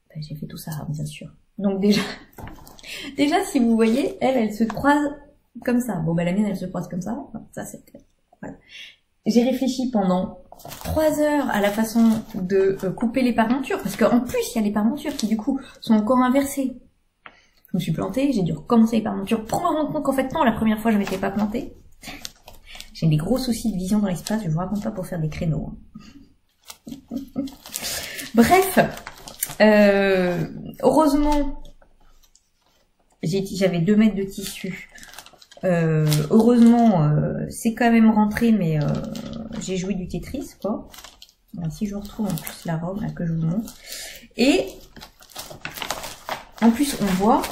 Bah, j'ai fait tout ça, bien sûr. Donc déjà si vous voyez, elle se croise comme ça. Bon, bah la mienne, elle se croise comme ça. Ça, c'est... Voilà. J'ai réfléchi pendant 3 heures à la façon de couper les parmentures, parce qu'en plus, il y a les parmentures qui, du coup, sont encore inversées. Je me suis plantée, j'ai dû recommencer les parmentures pour me rendre compte qu'en fait, non, la première fois, je m'étais pas plantée. J'ai des gros soucis de vision dans l'espace, je vous raconte pas pour faire des créneaux. Hein. Bref, heureusement, j'avais 2 mètres de tissu. Heureusement, c'est quand même rentré, mais j'ai joué du Tetris, quoi. Alors, si je retrouve en plus la robe là, que je vous montre. Et en plus, on voit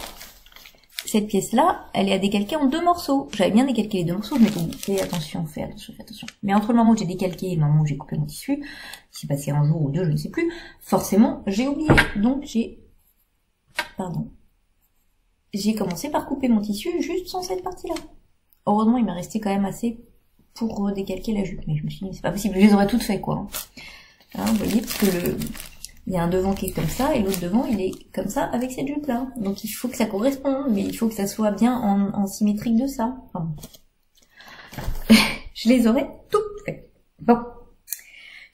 cette pièce-là, elle est à décalquer en 2 morceaux. J'avais bien décalqué les 2 morceaux, je m'étais dit, fais attention. Mais entre le moment où j'ai décalqué et le moment où j'ai coupé mon tissu, il s'est passé un jour ou 2, je ne sais plus, forcément, j'ai oublié. Donc, j'ai commencé par couper mon tissu juste sans cette partie-là. Heureusement, il m'est resté quand même assez pour décalquer la jupe. Mais je me suis dit, c'est pas possible, je les aurais toutes fait, quoi. Hein, vous voyez, parce que il y a un devant qui est comme ça, et l'autre devant, il est comme ça, avec cette jupe-là. Donc il faut que ça corresponde, mais il faut que ça soit bien en symétrique de ça. Enfin, je les aurais toutes faites. Bon.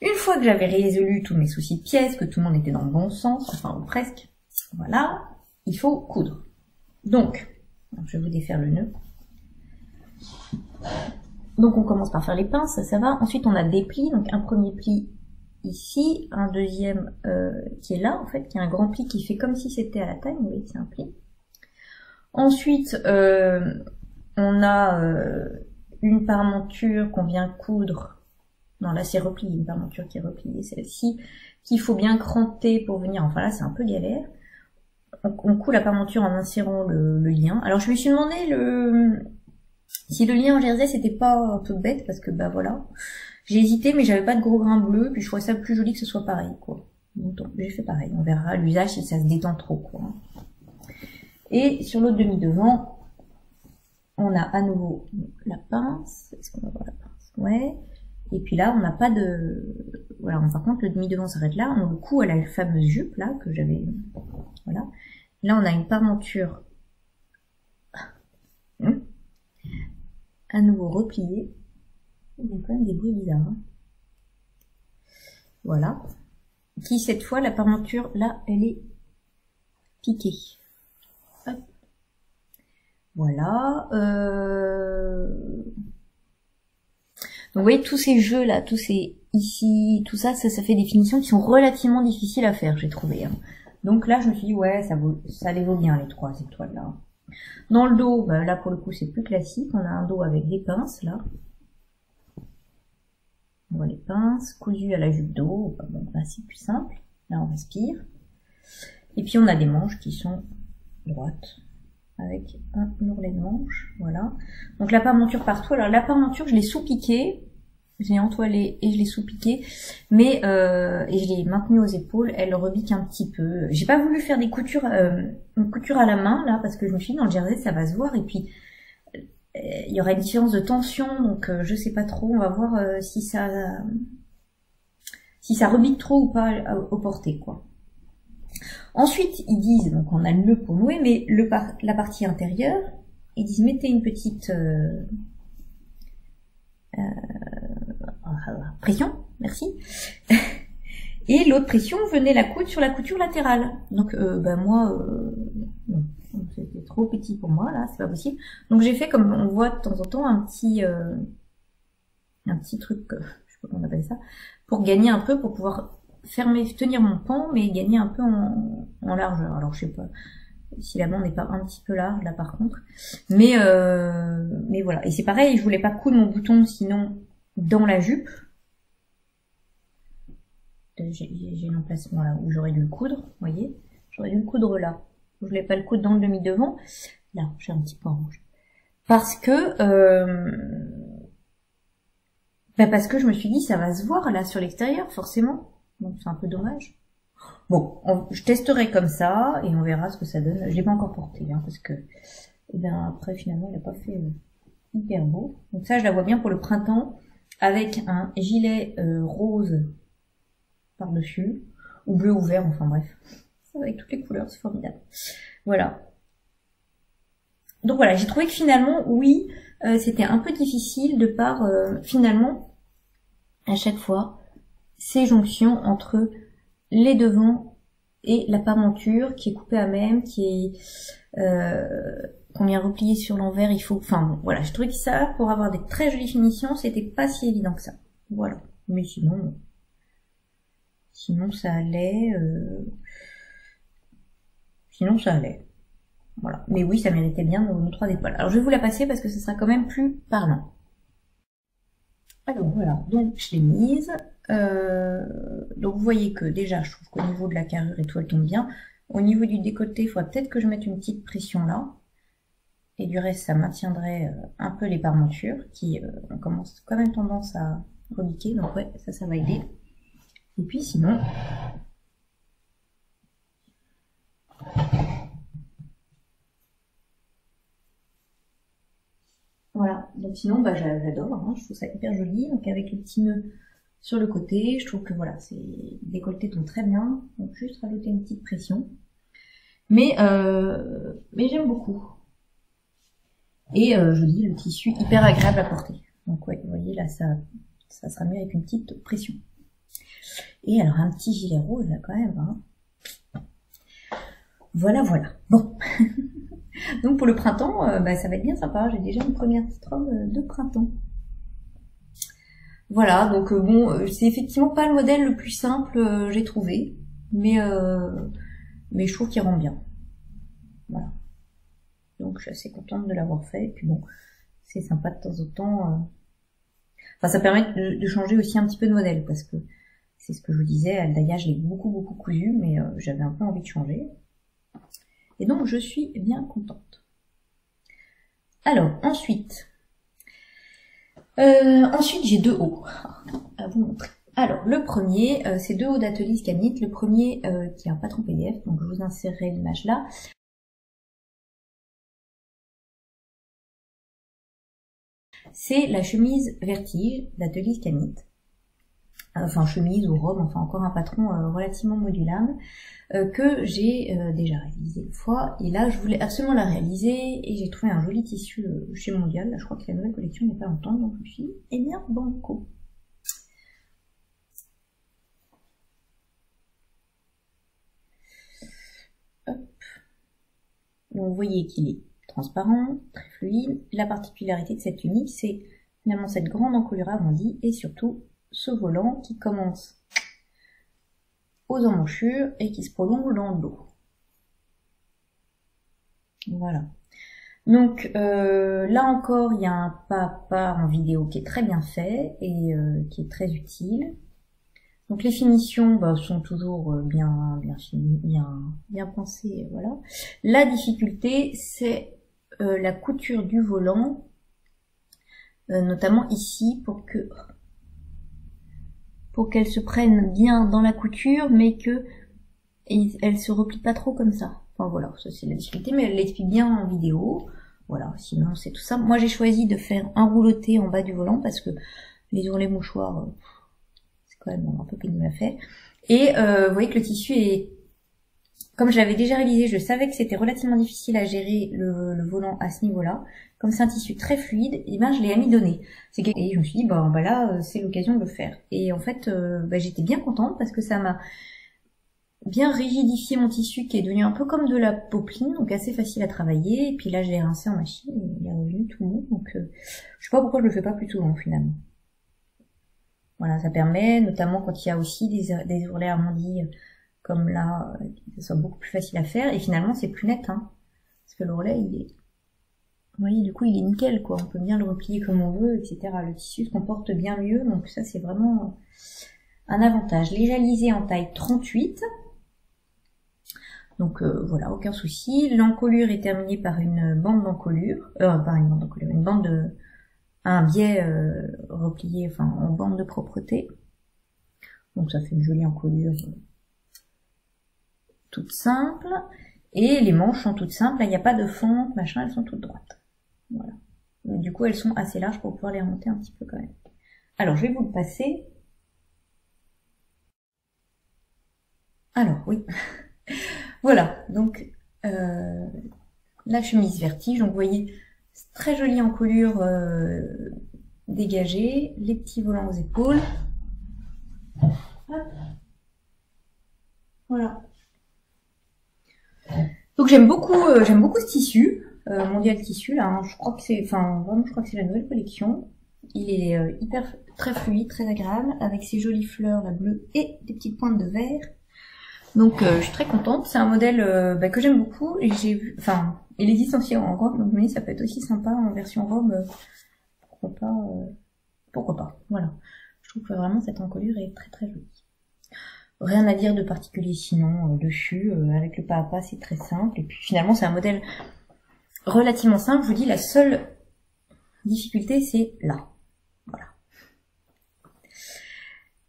Une fois que j'avais résolu tous mes soucis de pièces, que tout le monde était dans le bon sens, enfin, ou presque, voilà, il faut coudre. Donc, je vais vous défaire le nœud. Donc on commence par faire les pinces, ça va. Ensuite on a des plis, donc un premier pli ici, un deuxième qui est là en fait, qui est un grand pli qui fait comme si c'était à la taille, vous voyez que c'est un pli. Ensuite on a une parmenture qu'on vient coudre, non là c'est replié, une parmenture qui est repliée, celle-ci, qu'il faut bien cranter pour venir, enfin là c'est un peu galère. On coud la parmenture en insérant le lien. Alors je me suis demandé si le lien en jersey c'était pas un peu bête, parce que bah voilà, j'ai hésité mais j'avais pas de gros grains bleus, puis je trouvais ça plus joli que ce soit pareil, quoi. Donc j'ai fait pareil, on verra à l'usage si ça se détend trop, quoi. Et sur l'autre demi-devant, on a à nouveau la pince. Est-ce qu'on va voir la pince? Ouais. Et puis là, on n'a pas de... Voilà, par contre, le demi-devant s'arrête là. On le coud à la fameuse jupe, là, que j'avais... Voilà. Là, on a une parmenture à nouveau repliée. Il y a quand même des bruits bizarres. Hein. Voilà. Qui, cette fois, la parmenture, là, elle est piquée. Hop. Voilà. Donc, vous voyez, tous ces jeux-là, tous ces ici, tout ça, ça fait des finitions qui sont relativement difficiles à faire, j'ai trouvé. Hein. Donc là, je me suis dit, ouais, ça les vaut bien, les 3 étoiles-là. Dans le dos, bah, là, pour le coup, c'est plus classique. On a un dos avec des pinces, là. On voit les pinces, cousues à la jupe d'eau. Bon, là, c'est plus simple. Là, on respire. Et puis, on a des manches qui sont droites, avec un ourlet de manche. Voilà. Donc, la parmenture partout. Alors, la parmenture, je l'ai sous-piquée. je l'ai entoilée et je l'ai sous-piquée, mais et je l'ai maintenue aux épaules, elle rebique un petit peu. J'ai pas voulu faire des coutures, une couture à la main là, parce que je me suis dit dans le jersey ça va se voir, et puis il y aura une différence de tension, donc je sais pas trop, on va voir si ça rebique trop ou pas au porté, quoi. Ensuite, ils disent, donc on a le nœud pour nouer, mais la partie intérieure, ils disent mettez une petite pression, merci. Et l'autre pression, venez la coudre sur la couture latérale. Donc moi, non, c'était trop petit pour moi, là, c'est pas possible. Donc j'ai fait comme on voit de temps en temps un petit truc, je sais pas comment on appelle ça, pour gagner un peu, pour pouvoir tenir mon pan, mais gagner un peu en largeur. Alors je sais pas si la bande n'est pas un petit peu large là par contre, mais voilà. Et c'est pareil, je voulais pas coudre mon bouton sinon dans la jupe. J'ai l'emplacement là où j'aurais dû le coudre, vous voyez, j'aurais dû le coudre là. Je voulais pas le coudre dans le demi-devant. Là, j'ai un petit point rouge. Parce que je me suis dit ça va se voir là sur l'extérieur forcément. Donc c'est un peu dommage. Bon, je testerai comme ça et on verra ce que ça donne. Je l'ai pas encore porté parce que après finalement il a pas fait hyper beau. Donc ça je la vois bien pour le printemps avec un gilet rose par-dessus ou bleu ou vert, enfin bref. Avec toutes les couleurs, c'est formidable. Voilà. Donc voilà, j'ai trouvé que finalement oui, c'était un peu difficile de par finalement à chaque fois ces jonctions entre les devants et la parenture qui est coupée à même, qui est qu'on vient replier sur l'envers. Il faut, enfin bon, voilà, je trouvais que ça, pour avoir des très jolies finitions, c'était pas si évident que ça. Voilà, mais sinon ça allait. Sinon ça allait. Voilà, mais oui, ça méritait bien nos 3 épaules. Alors je vais vous la passer parce que ce sera quand même plus parlant. Alors voilà, donc je l'ai mise. Donc vous voyez que déjà je trouve qu'au niveau de la carrure et tout elle tombe bien. Au niveau du décolleté, il faudrait peut-être que je mette une petite pression là. Et du reste ça maintiendrait un peu les parmentures qui ont quand même tendance à rebiquer. Donc ouais, ça va aider. Et puis sinon... Voilà, donc sinon j'adore, je trouve ça hyper joli, donc avec le petit nœud sur le côté, je trouve que voilà, c'est décolleté tombe très bien, donc juste rajouter une petite pression. Mais j'aime beaucoup. Et je dis le tissu hyper agréable à porter. Donc ouais, vous voyez là ça sera mieux avec une petite pression. Et alors un petit gilet rose là quand même, Voilà. Bon. Donc pour le printemps, ça va être bien sympa. J'ai déjà une première petite robe de printemps. Voilà, donc bon, c'est effectivement pas le modèle le plus simple, j'ai trouvé, mais je trouve qu'il rend bien. Voilà. Donc je suis assez contente de l'avoir fait. Et puis bon, c'est sympa de temps en temps. Enfin, ça permet de changer aussi un petit peu de modèle parce que c'est ce que je vous disais. Aldaïa, je l'ai beaucoup cousu, mais j'avais un peu envie de changer. Et donc je suis bien contente. Alors ensuite j'ai 2 hauts à vous montrer. Alors le premier, c'est 2 hauts d'atelier Scanit. Le premier qui est un patron PDF, donc je vous insérerai l'image là. C'est la chemise Vertige d'atelier Scanit. Enfin chemise ou robe, enfin encore un patron relativement modulable que j'ai déjà réalisé une fois, et là je voulais absolument la réaliser et j'ai trouvé un joli tissu chez Mondial. Là je crois que la nouvelle collection n'est pas longtemps, donc je me suis dit eh bien banco. Hop. Donc vous voyez qu'il est transparent, très fluide. La particularité de cette tunique, c'est finalement cette grande encolure arrondie et surtout ce volant qui commence aux emmanchures et qui se prolonge dans le dos. Voilà. Donc là encore, il y a un pas en vidéo qui est très bien fait et qui est très utile. Donc les finitions sont toujours bien finies, bien pensées, voilà. La difficulté, c'est la couture du volant, notamment ici, pour que pour qu'elle se prenne bien dans la couture, mais que elle se replie pas trop comme ça. Enfin voilà, ça c'est la difficulté, mais elle l'explique bien en vidéo. Voilà, sinon c'est tout ça. Moi j'ai choisi de faire un rouloté en bas du volant parce que les ourlets mouchoirs, c'est quand même un peu pénible à faire. Et vous voyez que le tissu est... Comme je l'avais déjà réalisé, je savais que c'était relativement difficile à gérer le volant à ce niveau-là. Comme c'est un tissu très fluide, et ben je l'ai amidonné. Et je me suis dit, bah là, c'est l'occasion de le faire. Et en fait, j'étais bien contente parce que ça m'a bien rigidifié mon tissu qui est devenu un peu comme de la popeline, donc assez facile à travailler. Et puis là, je l'ai rincé en machine, et il est revenu tout mou. Donc je sais pas pourquoi je le fais pas plus souvent finalement. Voilà, ça permet, notamment quand il y a aussi des ourlets arrondis, comme là, que ce soit beaucoup plus facile à faire, et finalement c'est plus net, hein, parce que l'ourlet il est, vous voyez, du coup il est nickel, quoi, on peut bien le replier comme on veut, etc. Le tissu se comporte bien mieux, donc ça c'est vraiment un avantage. Les réalisé en taille 38, donc voilà, aucun souci. L'encolure est terminée par une bande d'encolure, une bande de, un biais replié, enfin en bande de propreté, donc ça fait une jolie encolure toute simple, et les manches sont toutes simples, là il n'y a pas de fente, machin, elles sont toutes droites. Voilà. Mais du coup elles sont assez larges pour pouvoir les remonter un petit peu quand même. Alors je vais vous le passer. Alors oui. Voilà, donc la chemise vertige, donc vous voyez, c'est très jolie encolure dégagée, les petits volants aux épaules. Hop. Voilà. Donc j'aime beaucoup ce tissu, Mondial Tissu là, hein. Je crois que c'est, vraiment je crois que c'est la nouvelle collection. Il est très fluide, très agréable, avec ses jolies fleurs, la bleue et des petites pointes de vert. Donc je suis très contente. C'est un modèle que j'aime beaucoup et j'ai vu, il existe aussi en robe, donc mais ça peut être aussi sympa en version robe. Pourquoi pas. Voilà. Je trouve que vraiment cette encolure est très très jolie. Rien à dire de particulier sinon dessus, avec le pas à pas c'est très simple, et puis finalement c'est un modèle relativement simple. Je vous dis, la seule difficulté c'est là.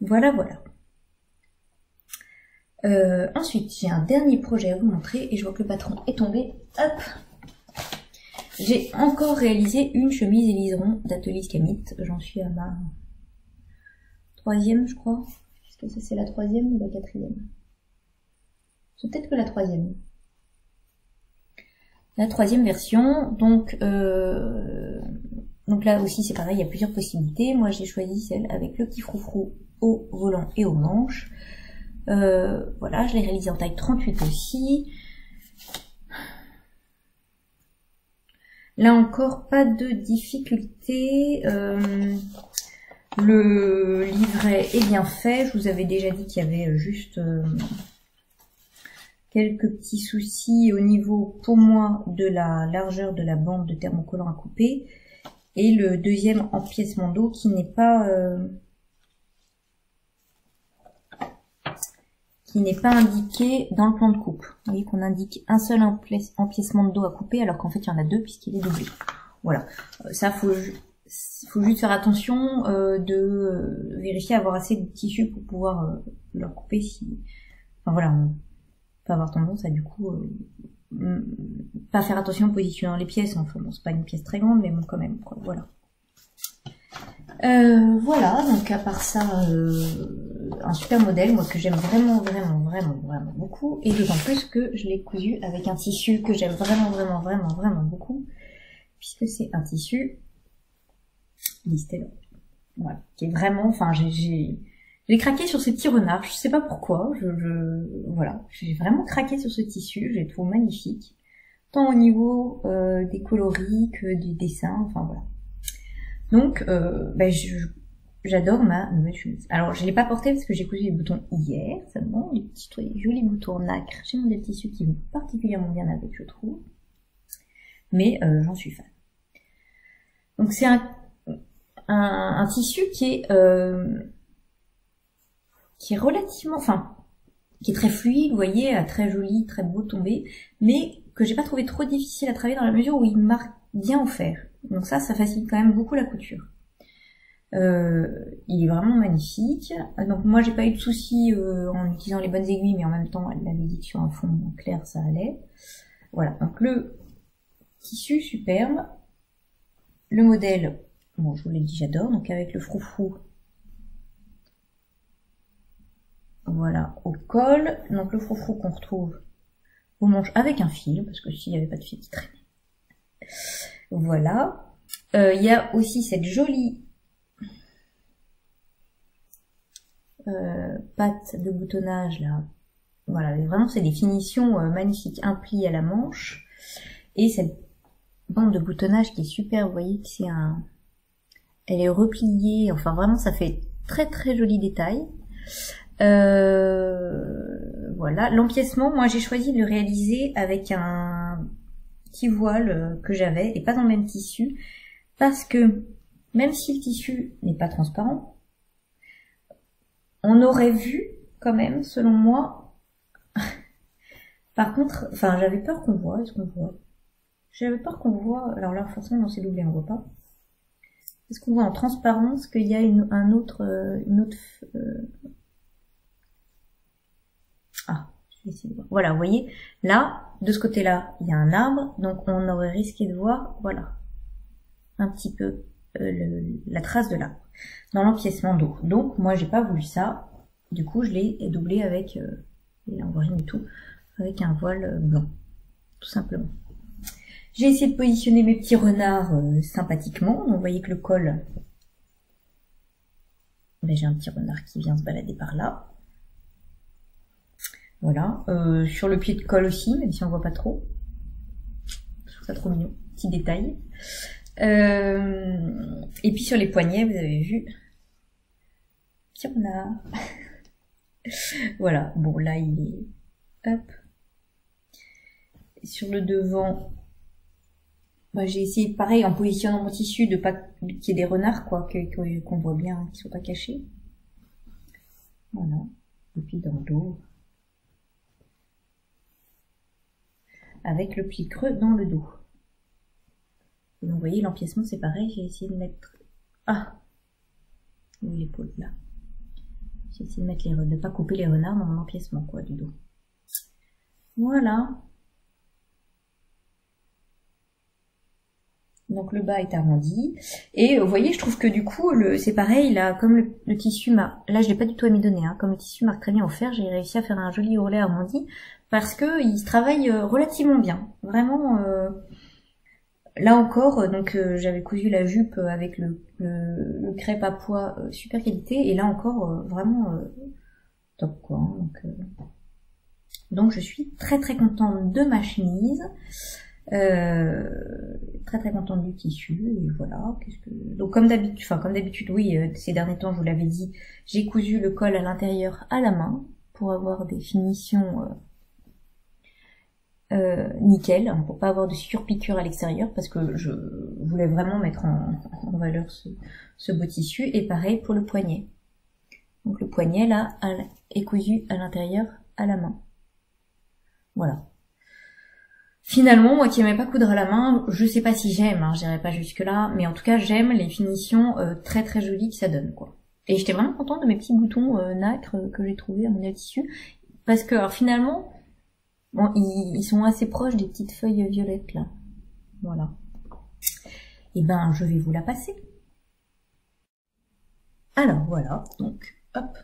Voilà. Ensuite j'ai un dernier projet à vous montrer, et je vois que le patron est tombé. Hop, j'ai encore réalisé une chemise éliseron d'Atelier Scamit. J'en suis à ma 3e je crois. Est-ce que ça c'est la 3e ou la 4e? C'est peut-être que la 3e. La 3e version, donc là aussi c'est pareil, il y a plusieurs possibilités. Moi j'ai choisi celle avec le petit froufrou au volant et aux manches. Voilà, je l'ai réalisée en taille 38 aussi. Là encore, pas de difficulté. Le livret est bien fait. Je vous avais déjà dit qu'il y avait juste quelques petits soucis au niveau, pour moi, de la largeur de la bande de thermocollant à couper. Et le deuxième empiècement d'eau qui n'est pas indiqué dans le plan de coupe. Vous voyez qu'on indique un seul empiècement de dos à couper, alors qu'en fait il y en a deux puisqu'il est doublé. Voilà, ça faut juste faire attention de vérifier avoir assez de tissu pour pouvoir leur couper. Voilà, on peut avoir tendance à du coup pas faire attention en positionnant les pièces. Enfin bon, c'est pas une pièce très grande, mais bon quand même, quoi. Voilà. Voilà, donc à part ça, un super modèle, moi que j'aime vraiment beaucoup, et d'autant plus que je l'ai cousu avec un tissu que j'aime vraiment beaucoup, puisque c'est un tissu Listello. Voilà, qui est vraiment, j'ai craqué sur ce petit renard, je sais pas pourquoi, voilà, j'ai vraiment craqué sur ce tissu, je le trouve magnifique, tant au niveau des coloris que du dessin, voilà. Donc, j'adore ma nouvelle chemise. Alors, je l'ai pas portée parce que j'ai cousu les boutons hier, seulement, les petits jolis boutons nacre chez Mondial Tissu qui vont particulièrement bien avec, je trouve. Mais j'en suis fan. Donc, c'est un tissu qui est relativement, qui est très fluide, vous voyez, très joli, très beau tombé, mais que j'ai pas trouvé trop difficile à travailler dans la mesure où il marque bien au fer. Donc ça facilite quand même beaucoup la couture. Il est vraiment magnifique. Donc moi j'ai pas eu de soucis en utilisant les bonnes aiguilles, mais en même temps elle m'avait dit que sur un fond clair ça allait. Voilà, donc le tissu superbe. Le modèle, bon je vous l'ai dit j'adore, donc avec le froufrou. Voilà, au col. Donc le froufrou qu'on retrouve au manche avec un fil, parce que s'il n'y avait pas de fil qui traînait. Voilà. Il y a aussi cette jolie patte de boutonnage là. Voilà, vraiment c'est des finitions magnifiques. Un pli à la manche. Et cette bande de boutonnage qui est super, vous voyez que c'est un... Elle est repliée, enfin vraiment ça fait très très joli détail. Voilà, l'empiècement, moi j'ai choisi de le réaliser avec un petit voile que j'avais et pas dans le même tissu parce que même si le tissu n'est pas transparent, on aurait vu quand même, selon moi. Par contre, enfin j'avais peur qu'on voit, est-ce qu'on voit? J'avais peur qu'on voit, alors là forcément non c'est doublé, on voit pas. Est-ce qu'on voit en transparence qu'il y a une autre ah, je vais essayer de voir. Voilà, vous voyez, là, de ce côté-là, il y a un arbre, donc on aurait risqué de voir, voilà, un petit peu la trace de l'arbre dans l'empiècement d'eau. Donc, moi, j'ai pas voulu ça. Du coup, je l'ai doublé avec, et on voit rien du tout, avec un voile blanc, tout simplement. J'ai essayé de positionner mes petits renards sympathiquement. Donc, vous voyez que le col, ben, j'ai un petit renard qui vient se balader par là. Voilà, sur le pied de col aussi, même si on voit pas trop. Je trouve ça trop mignon, petit détail. Et puis sur les poignets, vous avez vu, petit renard. Voilà, bon là il est, hop. Sur le devant, bah, j'ai essayé pareil en positionnant mon tissu de pas qu'il y ait des renards quoi, qu'on voit bien, qu'ils soient pas cachés. Voilà, et puis dans le dos. Avec le pli creux dans le dos. Et donc vous voyez l'empiècement c'est pareil, j'ai essayé de mettre... Ah, l'épaule là. J'ai essayé de mettre de pas couper les renards dans mon empiècement quoi du dos. Voilà. Donc le bas est arrondi. Et vous voyez, je trouve que du coup, c'est pareil, là, comme le tissu m'a... Là, je l'ai pas du tout amidonné, hein. Comme le tissu marque très bien au fer, j'ai réussi à faire un joli ourlet arrondi. Parce que il se travaille relativement bien. Vraiment, là encore, donc j'avais cousu la jupe avec le crêpe à pois super qualité. Et là encore, vraiment top quoi. Hein. Donc je suis très très contente de ma chemise. Très très contente du tissu et voilà. Donc comme d'habitude, oui, ces derniers temps je vous l'avais dit, j'ai cousu le col à l'intérieur à la main pour avoir des finitions nickel, hein, pour pas avoir de surpiqûre à l'extérieur parce que je voulais vraiment mettre en valeur ce beau tissu. Et pareil pour le poignet. Donc le poignet là est cousu à l'intérieur à la main. Voilà. Finalement, moi qui n'aimais pas coudre à la main, je sais pas si j'aime, hein, j'irai pas jusque là, mais en tout cas j'aime les finitions très très jolies que ça donne quoi. Et j'étais vraiment contente de mes petits boutons nacre que j'ai trouvé à mon tissu, parce que alors, finalement, bon, ils sont assez proches des petites feuilles violettes là. Voilà. Et ben je vais vous la passer. Alors voilà, donc hop,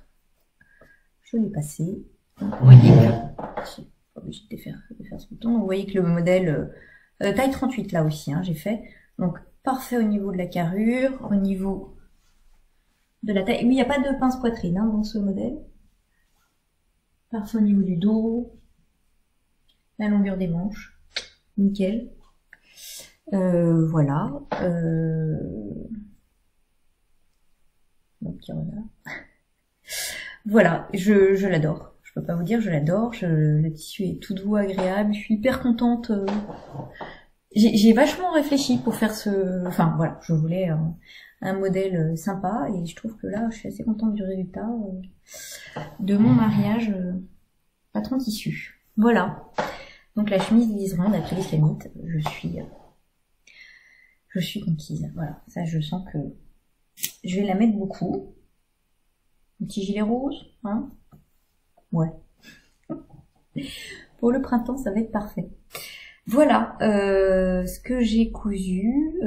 je l'ai passée. Vous voyez que obligé de faire ce bouton. Donc, vous voyez que le modèle taille 38 là aussi, hein, j'ai fait. Donc parfait au niveau de la carrure, au niveau de la taille. Oui, il n'y a pas de pince poitrine hein, dans ce modèle. Parfait au niveau du dos, la longueur des manches, nickel. Voilà. Mon petit renard. Voilà, je l'adore. Je peux pas vous dire, je l'adore, le tissu est tout doux, agréable, je suis hyper contente. J'ai vachement réfléchi pour faire enfin voilà, je voulais un modèle sympa et je trouve que là, je suis assez contente du résultat de mon mariage patron tissu. Voilà, donc la chemise liserande d'Atelier Islamite, je suis conquise. Voilà, ça je sens que Je vais la mettre beaucoup. Un petit gilet rose, hein? Ouais. Pour le printemps, ça va être parfait. Voilà ce que j'ai cousu.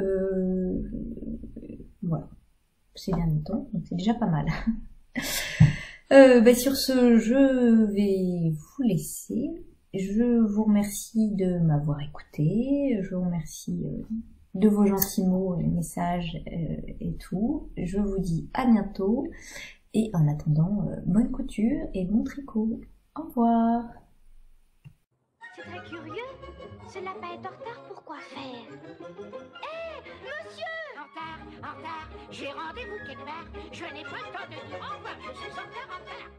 Voilà. Ces derniers temps, donc c'est déjà pas mal. Sur ce, je vais vous laisser. Je vous remercie de m'avoir écouté. Je vous remercie de vos gentils mots, les messages et tout. Je vous dis à bientôt. Et en attendant, bonne couture et bon tricot. Au revoir. C'est très curieux. Ce lapin est en retard, pourquoi faire? Hé, monsieur! En retard, j'ai rendez-vous quelque part. Je n'ai pas le temps de dire au revoir, je suis en retard.